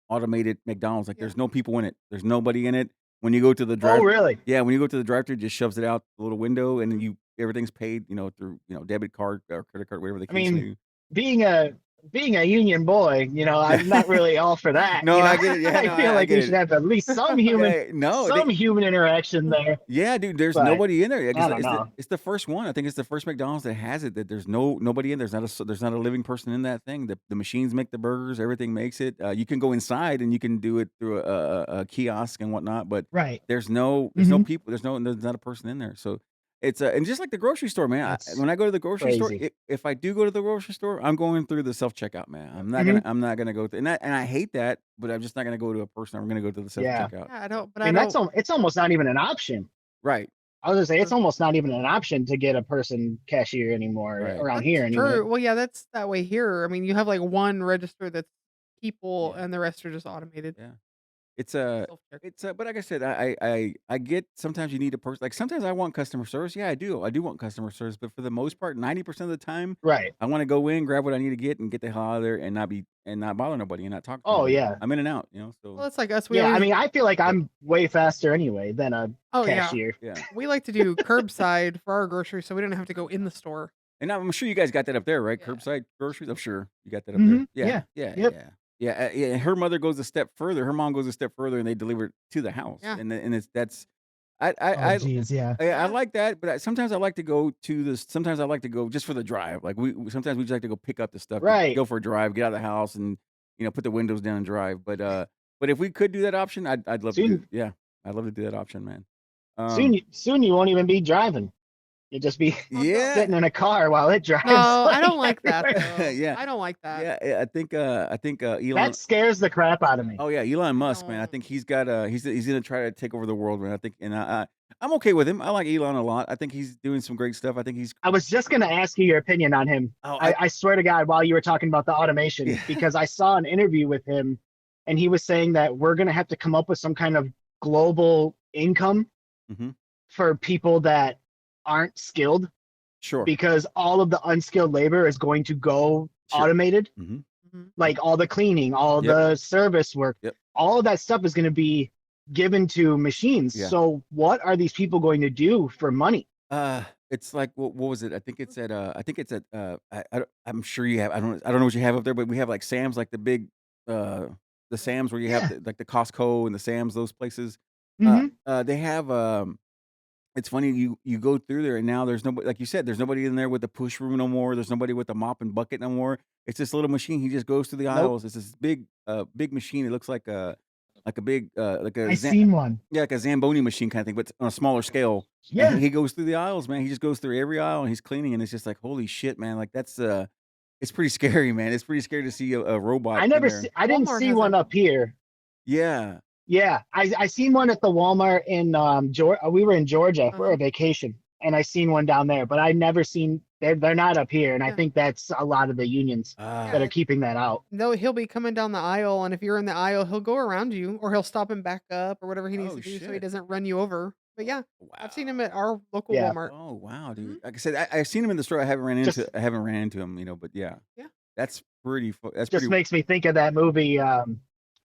automated McDonald's. Like, Yeah. there's no people in it. There's nobody in it. When you go to the Oh, drive really? Yeah, when you go to the drive-thru, it just shoves it out the little window, and then everything's paid, through, debit card or credit card, whatever the I case may mean, be. being a being a union boy, I'm not really all for that. No, I get it. Yeah, I no, feel I like get we should it. have at least Yeah, no, some human interaction there. yeah, dude, there's But nobody in there. Yeah, 'cause I don't know. it's the first one. I think it's the first McDonald's that has it, that there's nobody in. There's not a living person in that thing. The machines make the burgers. Everything makes it. You can go inside and you can do it through a kiosk and whatnot. But Right. there's no Hmm. people. There's not a person in there. So it's and just like the grocery store, man. That's When I go to the grocery store, Crazy. if I do go to the grocery store, I'm going through the self checkout, man. Hmm. I'm not gonna go through, and I hate that, but I'm just not gonna go to a person. I'm gonna go to the self Yeah. checkout. Yeah, I don't, but I I mean, don't. it's almost not even an option. Right. I was gonna say it's uh, almost not even an option to get a person cashier anymore Right. around That's here anyway. true. Well, yeah, that's that way here. I mean, you have like one register that's people, Yeah. and the rest are just automated. Yeah. It's Self-check. but like I said, I get sometimes you need a person. Like sometimes I want customer service. Yeah, I do. I do want customer service, but for the most part, 90% of the time, Right. I want to go in, grab what I need to get, and get the hell out of there, and not bother nobody, and not talk to Oh anybody. yeah. I'm in and out, you know. So Well, it's like us. We Yeah. I always mean, I feel like yeah, I'm way faster anyway than a Oh, yeah. cashier. yeah. We like to do curbside for our groceries, so we don't have to go in the store. And I'm sure you guys got that up there, right? Yeah. Curbside groceries. I'm sure you got that up there. Hmm. Yeah, Yeah. yeah, Yep. yeah, yeah. Yeah. Her mother goes a step further. Her mom goes a step further, and they deliver it to the house. Yeah. And it's that's I I Oh, I geez, yeah. I Yeah. like that, but sometimes I like to go to this. Sometimes I like to go just for the drive. Like sometimes we just like to go pick up the stuff, to Right. go for a drive, get out of the house, and put the windows down and drive. But if we could do that option, I'd love to do. Soon, Yeah, I'd love to do that option, man. soon, Um, soon you won't even be driving. You'll just be Oh, no. yeah, sitting in a car while it drives No, I like don't like that, everywhere. though. yeah, I don't like that. yeah. I think That Elon. scares the crap out of me. Oh yeah, Elon Musk, man. I No. think he's got he's gonna try to take over the world, man. I think, and I'm okay with him. I like Elon a lot. I think he's doing some great stuff. I think he's I was just going to ask you your opinion on him. oh I swear to God, while you were talking about the automation, yeah. because I saw an interview with him and he was saying that we're going to have to come up with some kind of global income Hmm. for people that aren't skilled Sure, because all of the unskilled labor is going to go sure. automated, Hmm. Mhm. like all the cleaning, all Yep, the service work, yep. all of that stuff is going to be given to machines. Yeah. So what are these people going to do for money? It's like what was it? I'm sure you have. I don't know what you have up there, but we have like Sam's, like the big the Sam's where you have Yeah. like the Costco and the Sam's, those places. Hmm. They have it's funny, you go through there and now there's nobody, like you said, there's nobody in there with the push room no more. There's nobody with the mop and bucket no more. It's this little machine. He just goes through the Nope. aisles. It's this big machine. It looks like a big I seen one. yeah, like a Zamboni machine kind of thing, but on a smaller scale. And Yeah. he goes through the aisles, man. He just goes through every aisle and he's cleaning, and it's just like, holy shit, man. Like that's it's pretty scary, man. It's pretty scary to see a robot in there. I didn't Walmart see has one a up here. Yeah. Yeah, I seen one at the Walmart in Georgia. We were in Georgia for Uh-huh. a vacation, and I seen one down there, but I never seen. They're not up here, and I Yeah. think that's a lot of the unions that are Yeah. keeping that out. No, he'll be coming down the aisle, and if you're in the aisle, he'll go around you, or he'll stop and back up, or whatever he needs Oh to do so he shit. doesn't run you over. But yeah, I've seen him at Wow. our local Yeah, Walmart. Oh wow, Mhm. dude. Like I said, I've seen him in the store. just I haven't ran into him, but yeah. Yeah. That's pretty that's just pretty makes me think of that movie.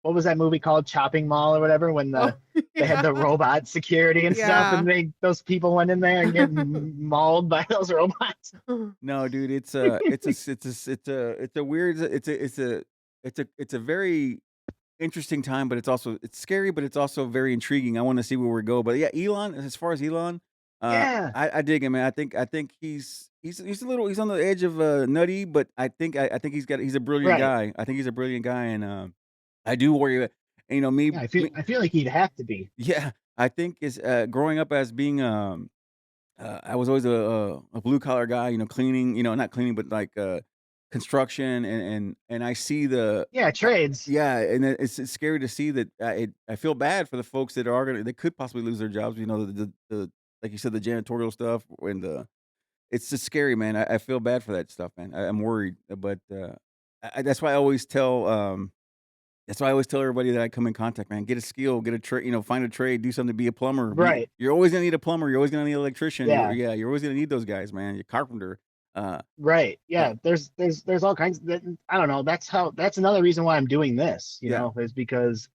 What was that movie called? Chopping Mall or whatever, when Oh, they had the yeah. robot security and stuff, Yeah. and those people went in there and get mauled by those robots. No, dude, it's a weird it's a very interesting time, but it's scary, but it's also very intriguing. I want to see where we go. But yeah, Elon, as far as Elon, Yeah, I dig him, man. I think he's a little, he's on the edge of nutty, but I think he's a brilliant right. guy. I think he's a brilliant guy, and I do worry about, Yeah, me I feel like he'd have to be. yeah, I think is growing up as being I was always a blue collar guy, cleaning, not cleaning, but like construction, and I see the Yeah, trades. yeah, and it's scary to see that. I feel bad for the folks that are gonna, they could possibly lose their jobs. The like you said, the janitorial stuff, and it's just scary, man. I feel bad for that stuff, man. I'm worried, but that's why I always tell everybody that I come in contact, man, get a skill, get a trade, find a trade, do something, be a plumber. Right. You're always gonna need a plumber. You're always gonna need an electrician. Yeah. You're always gonna need those guys, man. Your carpenter. Uh, Right. yeah, Yeah. There's all kinds I don't know. That's another reason why I'm doing this, yeah, is because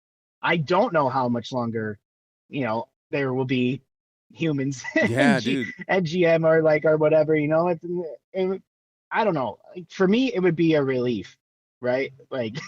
I don't know how much longer, there will be humans yeah, dude. at GM or whatever, I don't know. Like, for me, it would be a relief, right? Like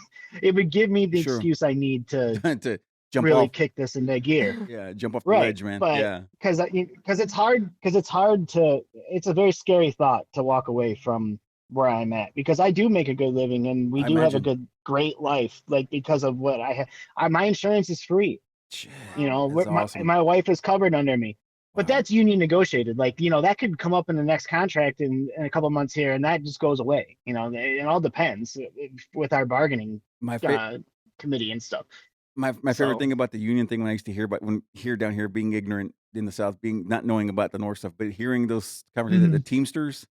it would give me the Sure. excuse I need to To jump really off. kick this into gear. Yeah, jump off the Right. ledge, man. But Yeah, because it's hard it's a very scary thought to walk away from where I'm at, because I do make a good living and we I do have a imagine. great life, like because of what I have. My insurance is free. Shit, Wow. that's My awesome. my wife is covered under me. But Wow. that's union negotiated. Like, that could come up in the next contract in a couple of months here, and that just goes away. It all depends with our bargaining My fa- committee and stuff. my favorite So, thing about the union thing, when I used to hear about, when here down here, being ignorant in the South, being not knowing about the North stuff, but hearing those conversations, the Mhm. Teamsters,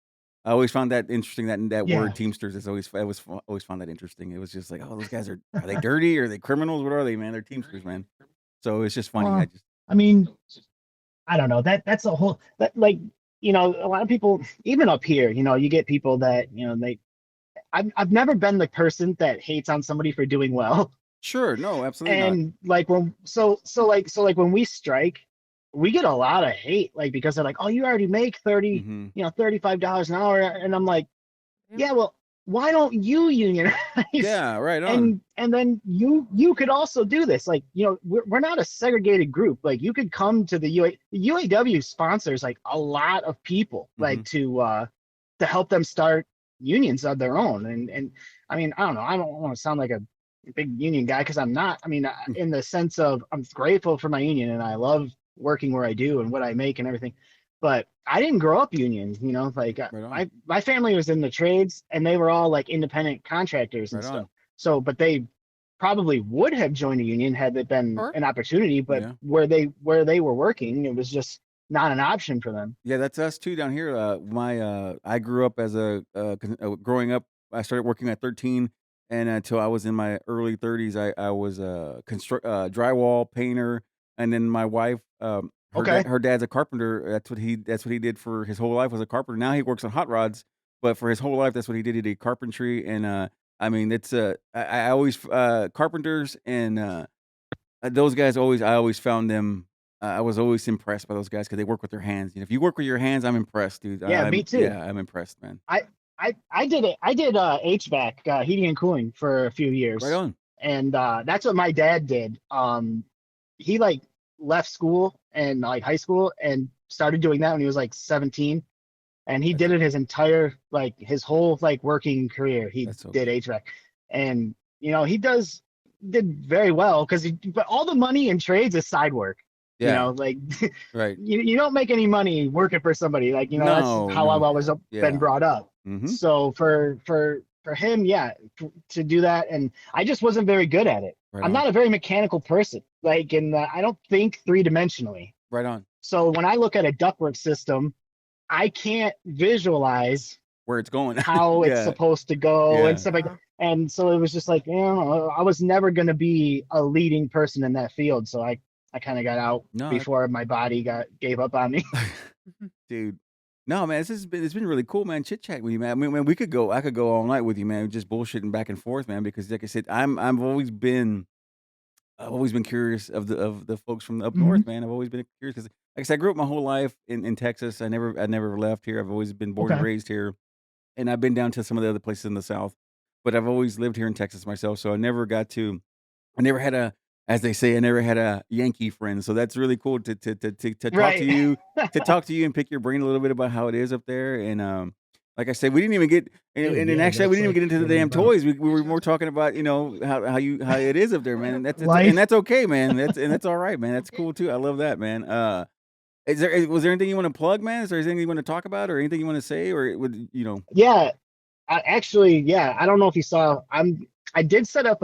I always found that interesting. That Yeah. word Teamsters is always found that interesting. It was just like, oh, those guys are they dirty? Are they criminals? What are they, man? They're Teamsters, man. So it's just funny. Well, I mean, I don't know. That's a whole that like a lot of people, even up here, you get people that I've never been the person that hates on somebody for doing well. Sure, no, absolutely not. And like like when we strike, we get a lot of hate, like because they're like, oh, you already make 30, hmm $35 an hour. And I'm like, Yeah. yeah, well, why don't you unionize? Yeah, right on. And then you could also do this. Like, we're not a segregated group. Like you could come to the UAW sponsors like a lot of people like to help them start unions of their own. And I mean, I don't know. I don't want to sound like a big union guy because I'm not. I mean, in the sense of I'm grateful for my union and I love working where I do and what I make and everything. But I didn't grow up union, like Right on. my family was in the trades and they were all like independent contractors and Right stuff. on. So, but they probably would have joined a union had it been Sure. an opportunity, but Yeah. where they were working, it was just not an option for them. Yeah, that's us too down here. I grew up as growing up. I started working at 13, and until I was in my early 30s, I was a drywall painter, and then my wife, Okay. her dad's a carpenter. That's what he did for his whole life was a carpenter. Now he works on hot rods, but for his whole life, that's what he did. He did carpentry, and I mean, it's I always carpenters and those guys I always found them. I was always impressed by those guys because they work with their hands. If you work with your hands, I'm impressed, dude. Yeah, me too. I'm impressed, man. I did it. I did HVAC, heating and cooling for a few years. Right on. And that's what my dad did. He like left school and like high school and started doing that when he was like 17. And he did it his entire like his whole like working career. He That's so did good. HVAC. And he did very well because but all the money in trades is side work. Yeah. Like Right. you don't make any money working for somebody. Like, No, that's how I've no. always Yeah. been brought up. Mhm. So for him, yeah, to do that, and I just wasn't very good at it. Right I'm on. not a very mechanical person. Like, and I don't think three-dimensionally. Right on. So when I look at a ductwork system, I can't visualize Where it's going. how it's Yeah. supposed to go Yeah. and stuff like that. And so it was just like, I was never going to be a leading person in that field. So I kind of got out No, before my body gave up on me. dude. No, man, it's been really cool, man. Chit chat with you, man. I mean, I could go all night with you, man. Just bullshitting back and forth, man. Because like I said, I've always been curious of the folks from up north, man. I've always been curious because, like I said, I grew up my whole life in Texas. I never left here. I've always been born and Okay. raised here, and I've been down to some of the other places in the South, but I've always lived here in Texas myself. So I never had a, as they say, I never had a Yankee friend. So that's really cool to talk Right. to you, and pick your brain a little bit about how it is up there. And like I said, we didn't even get, and, Dude, and then yeah, actually we that's didn't even like get into the really damn about toys. We were more talking about how it is up there, man. And life. that's okay, man. That's all right, man. That's cool too. I love that, man. Was there anything you want to plug, man? Is there anything you want to talk about, or anything you want to say, or would Yeah, actually, yeah. I don't know if you saw. I did set up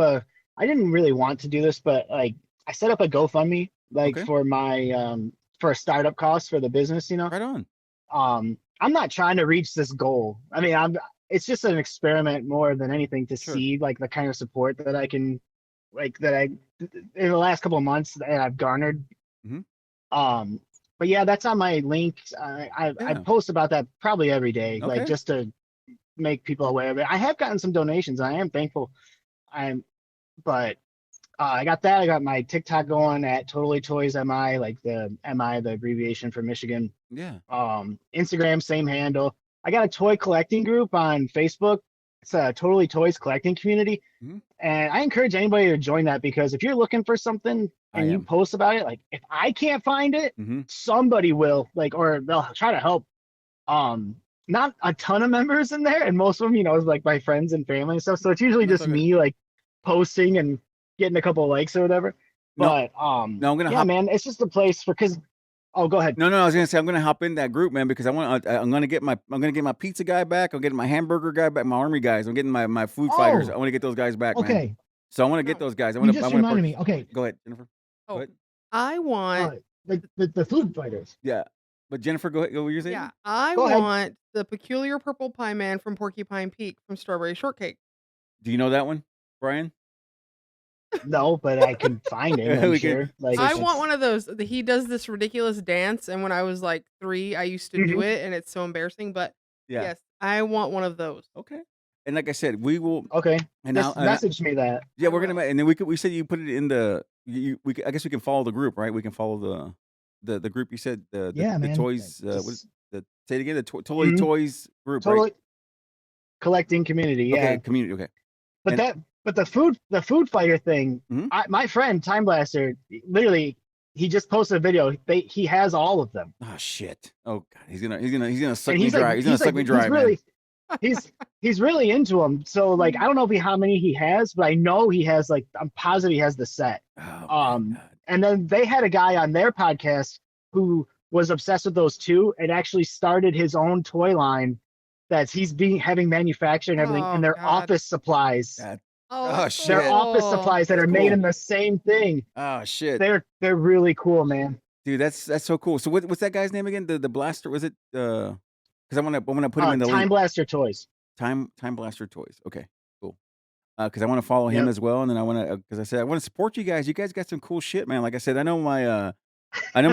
I didn't really want to do this, but like I set up a GoFundMe like Okay. for my for a startup cost for the business. Right on. I'm not trying to reach this goal. I mean, it's just an experiment more than anything to Sure. see like the kind of support that I can in the last couple of months that I've garnered. Mhm. But yeah, that's on my link. I Yeah. post about that probably every day, like Okay. just to make people aware of it. I have gotten some donations. I am thankful. But I got that. I got my TikTok going at Totally Toys MI, like the MI, the abbreviation for Michigan. Yeah. Instagram, same handle. I got a toy collecting group on Facebook. It's a Totally Toys collecting community. Mhm. And I encourage anybody to join that because if you're looking for something I and you am. post about it, like if I can't find it, Mhm. somebody will, like, or they'll try to help. Not a ton of members in there, and most of them, is like my friends and family and stuff. So it's usually That's just okay. me like posting and getting a couple of likes or whatever. No, But no, I'm gonna yeah, hop. man, it's just a place for oh, go ahead. No, I was gonna say I'm gonna hop in that group, man, because I'm gonna get my pizza guy back. I'm getting my hamburger guy back. My army guys. I'm getting my food fighters. I Oh, want to get those guys back, man. okay. So I want to get No. those guys. I You want just to reminded purchase. me. Okay. Go ahead, Jennifer. Go Oh, ahead. I want The food fighters. Yeah. But Jennifer, go ahead. What were you saying? Yeah, I Go ahead. want the peculiar purple pie man from Porcupine Peak from Strawberry Shortcake. Do you know that one, Brian? No, but I can find it. I'm We could. sure. Like So I if want it's one of those. He does this ridiculous dance, and when I was like 3, I used to do Mhm. it, and it's so embarrassing. But yeah. yes, I want one of those. Okay. And like I said, we will. Okay. And now, Just message me that. yeah, I we're gonna. will. And then we said you put it in the. I guess we can follow the group, right? We can follow the group. You said Yeah, the man. toys. What is Just the say it again? The Totally Mhm. Toys group, right? totally collecting community. Yeah. Okay, community. Okay. But And the food fighter thing, Mhm. my friend Time Blaster, literally, he just posted a video. He has all of them, oh shit. Oh god, he's gonna suck and me he's dry. like, He's gonna suck me dry, he's man. really, he's really into them. So like, I don't know how many he has, but I know he has like, I'm positive he has the set. Oh my god. And then they had a guy on their podcast who was obsessed with those too, and actually started his own toy line that having manufactured and everything, Oh and their God. office supplies. God. Oh, Oh, that's shit. Their office cool. supplies that That's are made cool. in the same thing. Oh shit. They're really cool, man. Dude, that's so cool. So what's that guy's name again? The blaster, was it because I want to put him in the Time link. Blaster Toys. Time Blaster Toys. Okay, cool. Because I want to follow him Yep. as well, and then I want to, because I said I want to support you guys. You guys got some cool shit, man. Like I said, I know my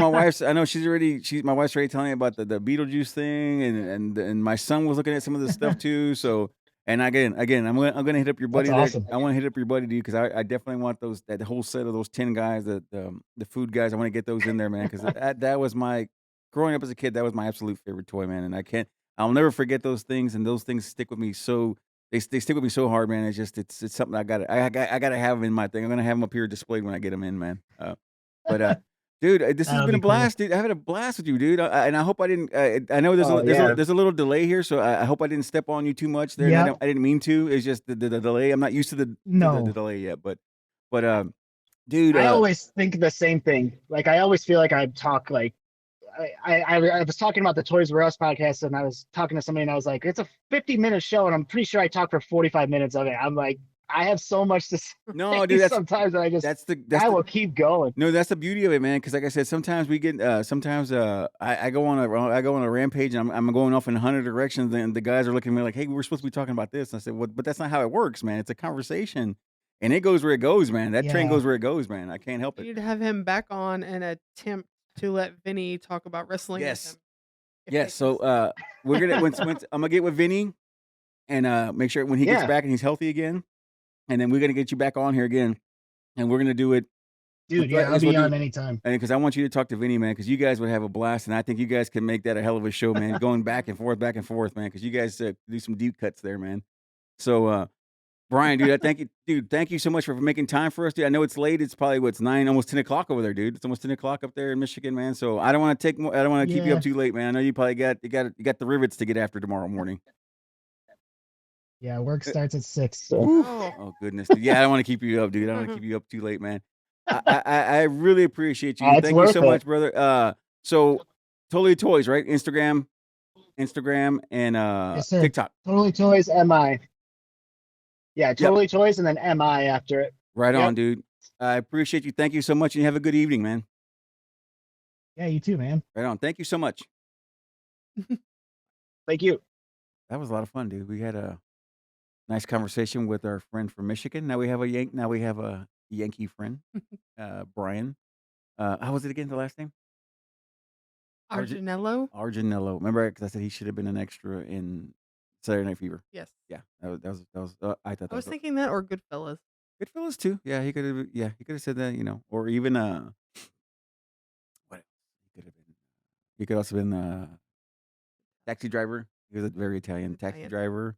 wife's. I know my wife's already telling me about the Beetlejuice thing, and my son was looking at some of this stuff too. So, and again, I'm gonna hit up your buddy. That's awesome. I want to hit up your buddy, dude, because I definitely want that whole set of those 10 guys, the food guys. I want to get those in there, man, because that was my growing up as a kid. That was my absolute favorite toy, man, and I'll never forget those things, and those things stick with me so. They stick with me so hard, man. It's something I gotta have them in my thing. I'm gonna have them up here displayed when I get them in, man. But dude, this has That'll been a be cool. blast, dude. I had a blast with you, dude. And I hope I didn't. I know Oh, yeah. there's a little delay here, so I hope I didn't step on you too much there. Yeah. I didn't mean to. It's just the delay. I'm not used to the No. delay yet, but dude, I always think the same thing. Like I always feel like I talk like I was talking about the Toys R Us podcast, and I was talking to somebody, and I was like, it's a 50-minute show, and I'm pretty sure I talked for 45 minutes of it. I'm like, I have so much to say. no, dude. Sometimes I just That's I will keep going. No, that's the beauty of it, man. Because like I said, sometimes we get, I go on a rampage, and I'm going off in 100 directions, and the guys are looking at me like, "Hey, we're supposed to be talking about this." And I said, "Well, but that's not how it works, man. It's a conversation, and it goes where it goes, man. That train Yeah. goes where it goes, man. I can't help We it." need to have him back on and attempt to let Vinny talk about wrestling Yes. with him. if Yes. they So can. we're gonna once I'm gonna get with Vinny and make sure when he gets Yeah. back and he's healthy again, and then we're gonna get you back on here again, and we're gonna do it. Dude, Well, yeah, I'll yes, be we'll do- on anytime. And because I want you to talk to Vinny, man, because you guys would have a blast, and I think you guys can make that a hell of a show, man. Going back and forth, man, because you guys do some deep cuts there, man. So, Brian, dude, I thank you, dude. Thank you so much for making time for us, dude. I know it's late. It's probably it's 9, almost 10 o'clock over there, dude. It's almost 10 o'clock up there in Michigan, man. So I don't want to take more. I don't want to keep you Yeah. up too late, man. I know you probably got the rivets to get after tomorrow morning. Yeah, work starts at 6. So. Oh, Oh goodness, dude. Yeah, I don't want to keep you up, dude. I don't want to keep you up too late, man. I really appreciate you. It's Thank you worth so it. much, brother. So Totally Toys, right? Instagram, and Yes, sir. TikTok. Totally Toys MI. Yeah, Totally Toys and then MI after it. Right Yep. on, dude. I appreciate you. Thank you so much, and you have a good evening, man. Yeah, you too, man. Right on. Thank you so much. Thank you. That was a lot of fun, dude. We had a nice conversation with our friend from Michigan. Now we have a Yankee friend, Brian. How was it again? The last name? Ariganello? Ariganello. Remember, because I said he should have been an extra in Saturday Night Fever. Yes. Yeah, that was. I thought that I was was thinking that or Goodfellas. Goodfellas too. Yeah, he could have. Yeah, he could have said that. Or even what else? He could have been. He could also been taxi driver. He was a very Italian taxi Italian. driver.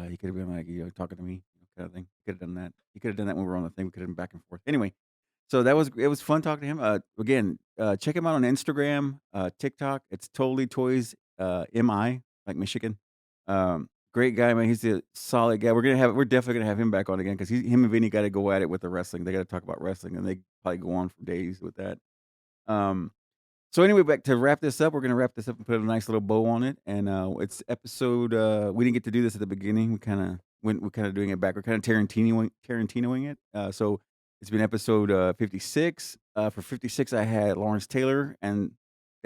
He could have been like talking to me, kind of thing. He could have done that. He could have done that when we were on the thing. We could have been back and forth. Anyway, so it was fun talking to him. Again, check him out on Instagram, TikTok. It's Totally Toys, MI, like Michigan. Great guy, man. He's a solid guy. We're definitely gonna have him back on again because him and Vinny got to go at it with the wrestling. They got to talk about wrestling, and they probably go on for days with that. So anyway, back to wrap this up. We're gonna wrap this up and put a nice little bow on it. And it's episode. We didn't get to do this at the beginning. We're kind of doing it back. We're kind of Tarantinoing it. So it's been episode 56. For 56, I had Lawrence Taylor, and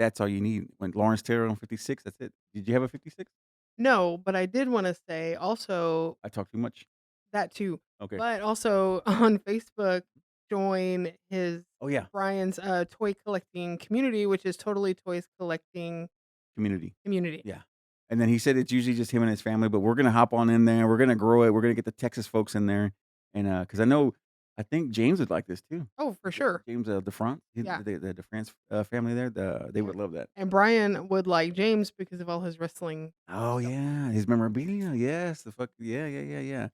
that's all you need. When Lawrence Taylor on 56, that's it. Did you have a 56? No, but I did wanna say also I talk too much? that too, Okay. but also on Facebook, join his Oh, yeah. Brian's, toy collecting community, which is Totally Toys Collecting Community. Community. Yeah. And then he said it's usually just him and his family, but we're gonna hop on in there. We're gonna grow it. We're gonna get the Texas folks in there, and because I think James would like this too. Oh, for sure. James DeFrance, Yeah, the France family there, they yeah. would love that. And Brian would like James because of all his wrestling Oh stuff. yeah, his memorabilia. Yes, the fuck yeah, yeah, yeah, yeah.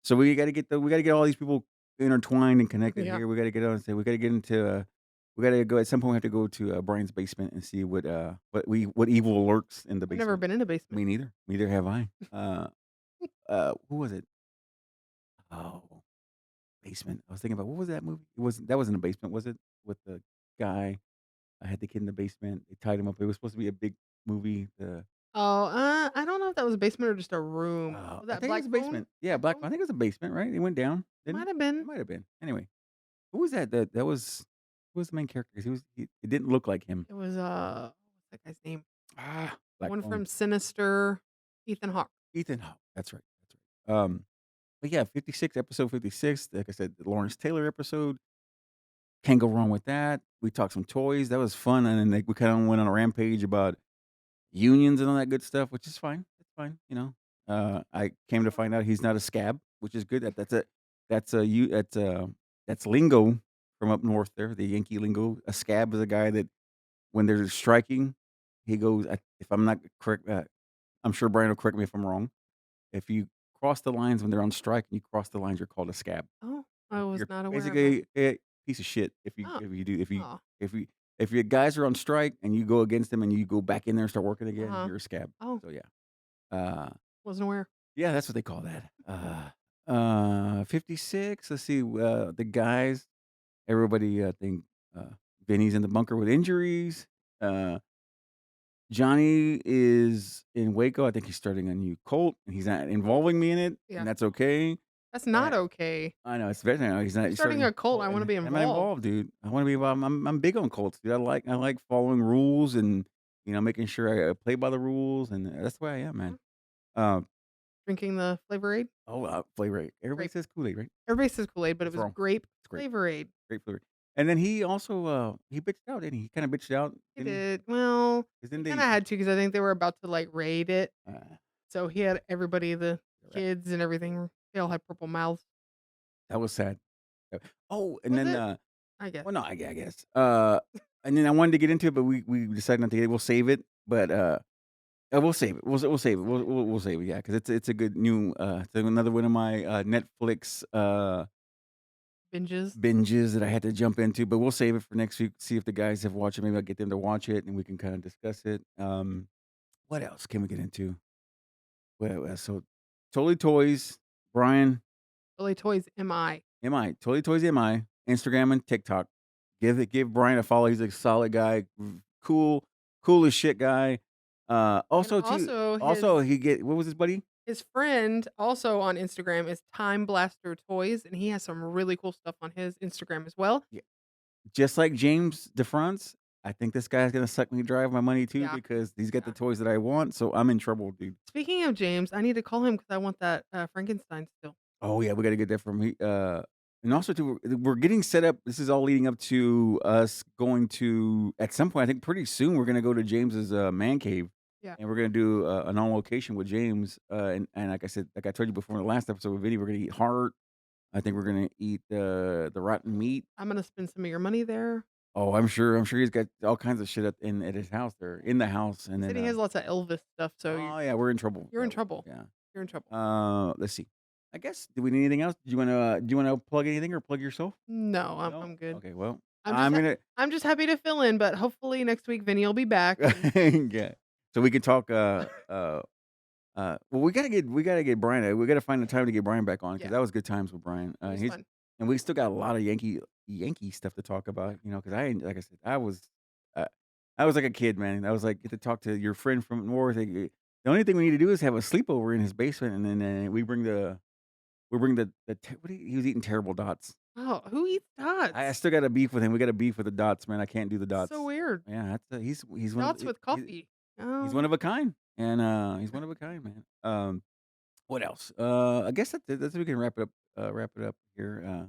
So we gotta get all these people intertwined and connected Yeah. here. We gotta get on. Say we gotta get into. We gotta go at some point. We have to go to Brian's basement and see what evil lurks in the I've never basement. been in a basement. Me neither. Neither have I. Who was it? Oh, basement. I was thinking about what was that movie? That wasn't a basement, was it? With the guy, I had the kid in the basement. They tied him up. It was supposed to be a big movie. Oh, I don't know if that was a basement or just a room. Was I that think it was Black a Phone? basement. Yeah, Black Black. Phone? I think it was a basement, right? It went down, didn't it? Might have It been. might have been. Anyway, who was that? That was who was the main character? 'Cause it didn't look like him. It was, what's that guy's name? The Black one Phone. from Sinister, Ethan Hawke. Ethan Hawke. That's right. That's right. But yeah, 56, episode 56. Like I said, the Lawrence Taylor episode. Can't go wrong with that. We talked some toys. That was fun. And then we kind of went on a rampage about unions and all that good stuff, which is fine. It's fine. I came to find out he's not a scab, which is good. That's lingo from up north there, the Yankee lingo. A scab is a guy that when they're striking, he goes, if I'm not correct, I'm sure Brian will correct me if I'm wrong. If you cross the lines when they're on strike and you cross the lines, you're called a scab. Oh, I was You're not aware of that. basically a piece of shit if you Oh, if you do if you oh, if you if your guys are on strike and you go against them and you go back in there and start working again, uh-huh. you're a scab. Oh, So yeah. Uh wasn't aware. yeah, that's what they call that. 56. Let's see, the guys, everybody think Vinny's in the bunker with injuries. Uh Johnny is in Waco. I think he's starting a new cult and he's not involving me in it, Yeah. and that's okay. That's Uh, not okay. I know it's very no, he's not. You're He's starting starting a cult, I and wanna be I'm not involved. involved, dude. I want to be involved. I'm big on cults, dude. I like following rules and making sure I play by the rules, and that's the way I am, Mhm. man. Um, Drinking the Flavor Aid? flavor. Aid. Everybody Grape. says Kool-Aid, right? Everybody says Kool-Aid, but it What's was wrong? grape It's great, Flavor Aid. great flavor. And then he also he bitched out, didn't he? He kind of bitched out, He didn't he? did. Well, 'Cause he then kinda they had to because I think they were about to, like, raid it. uh, So he had everybody, the right. kids and everything, they all had purple mouths. That was sad. Oh, and Was then it? I guess. well, no, I guess. And then I wanted to get into it, but we decided not to get it. We'll save it, but we'll save it. We'll save it. We'll save it. Yeah, because it's a good new. It's another one of my Netflix Binges. binges that I had to jump into. But we'll save it for next week. See if the guys have watched it. Maybe I'll get them to watch it, and we can kind of discuss it. What else can we get into? So Totally Toys, Brian, Billy Toys MI. Totally Toys MI, Instagram and TikTok. Give Brian a follow. He's a solid guy, cool as shit guy. And Also too, also also he get what was his buddy? his friend also on Instagram is Time Blaster Toys, and he has some really cool stuff on his Instagram as well. Yeah. Just like James DeFrance, I think this guy's gonna suck me dry of my money too Yeah. because he's got the Yeah. toys that I want. So I'm in trouble, dude. Speaking of James, I need to call him because I want that, Frankenstein still. Oh yeah, we got to get that from me. And also too, we're getting set up. This is all leading up to us going to at some point. I think pretty soon we're gonna go to James's man cave. Yeah. And we're gonna do an on location with James. And like I said, like I told you before in the last episode with Vinny, we're gonna eat heart. I think we're gonna eat the rotten meat. I'm gonna spend some of your money there. Oh, I'm sure. I'm sure he's got all kinds of shit at his house there in the house. And He said then he has lots of Elvis stuff, so oh yeah, we're in trouble. you're in trouble. Yeah. You're in trouble. Let's see. I guess. Do we need anything else? Do you wanna plug anything or plug yourself? No, No? I'm good. Okay. Well, I'm I'm just gonna. I'm just happy to fill in, but hopefully next week Vinny will be back. Yeah. So we can talk. Well, we gotta get Brian. We gotta find the time to get Brian back on because Yeah. that was good times with Brian. It was He's fun. and we still got a lot of Yankee stuff to talk about. Because like I said, uh, I was like a kid, man. I was like get to talk to your friend from north. The only thing we need to do is have a sleepover in his basement, and then we bring we bring he was eating terrible dots. Oh, who eats dots? I still got a beef with him. We got a beef with the dots, man. I can't do the dots. So weird. Yeah, he's one Dots with coffee. he's one of a kind, and he's one of a kind, man. What else? I guess that's we can wrap it up here.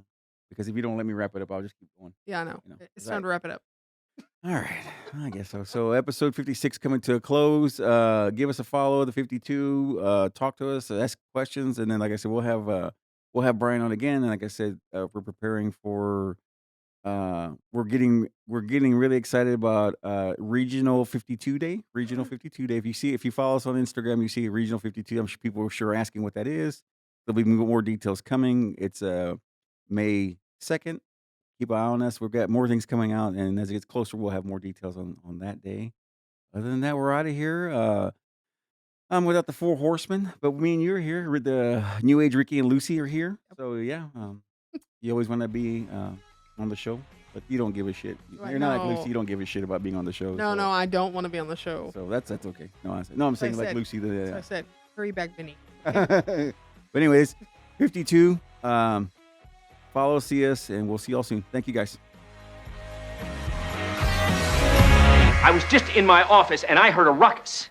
Because if you don't let me wrap it up, I'll just keep going. Yeah, I know. You know, It's 'cause time to wrap it up. all right, I guess so. So episode 56 coming to a close. Give us a follow. The 52. Talk to us. Ask questions, and then like I said, we'll have Brian on again. And like I said, we're preparing for. We're getting really excited about Regional 52 Day. Regional 52 Day. If you follow us on Instagram, you see Regional 52. I'm sure people are sure asking what that is. There'll be more details coming. It's May 2nd. Keep an eye on us. We've got more things coming out, and as it gets closer, we'll have more details on that day. Other than that, we're out of here. I'm without the four horsemen, but me and you are here. The New Age Ricky and Lucy are here. So yeah, you always want to be on the show, but you don't give a shit. You're not like Lucy. You don't give a shit about being on the show. No, so. I don't want to be on the show. So that's okay. I'm saying like Lucy. So I said, hurry back, Vinny. But anyways, 52. Follow, see us, and we'll see y'all soon. Thank you, guys. I was just in my office and I heard a ruckus.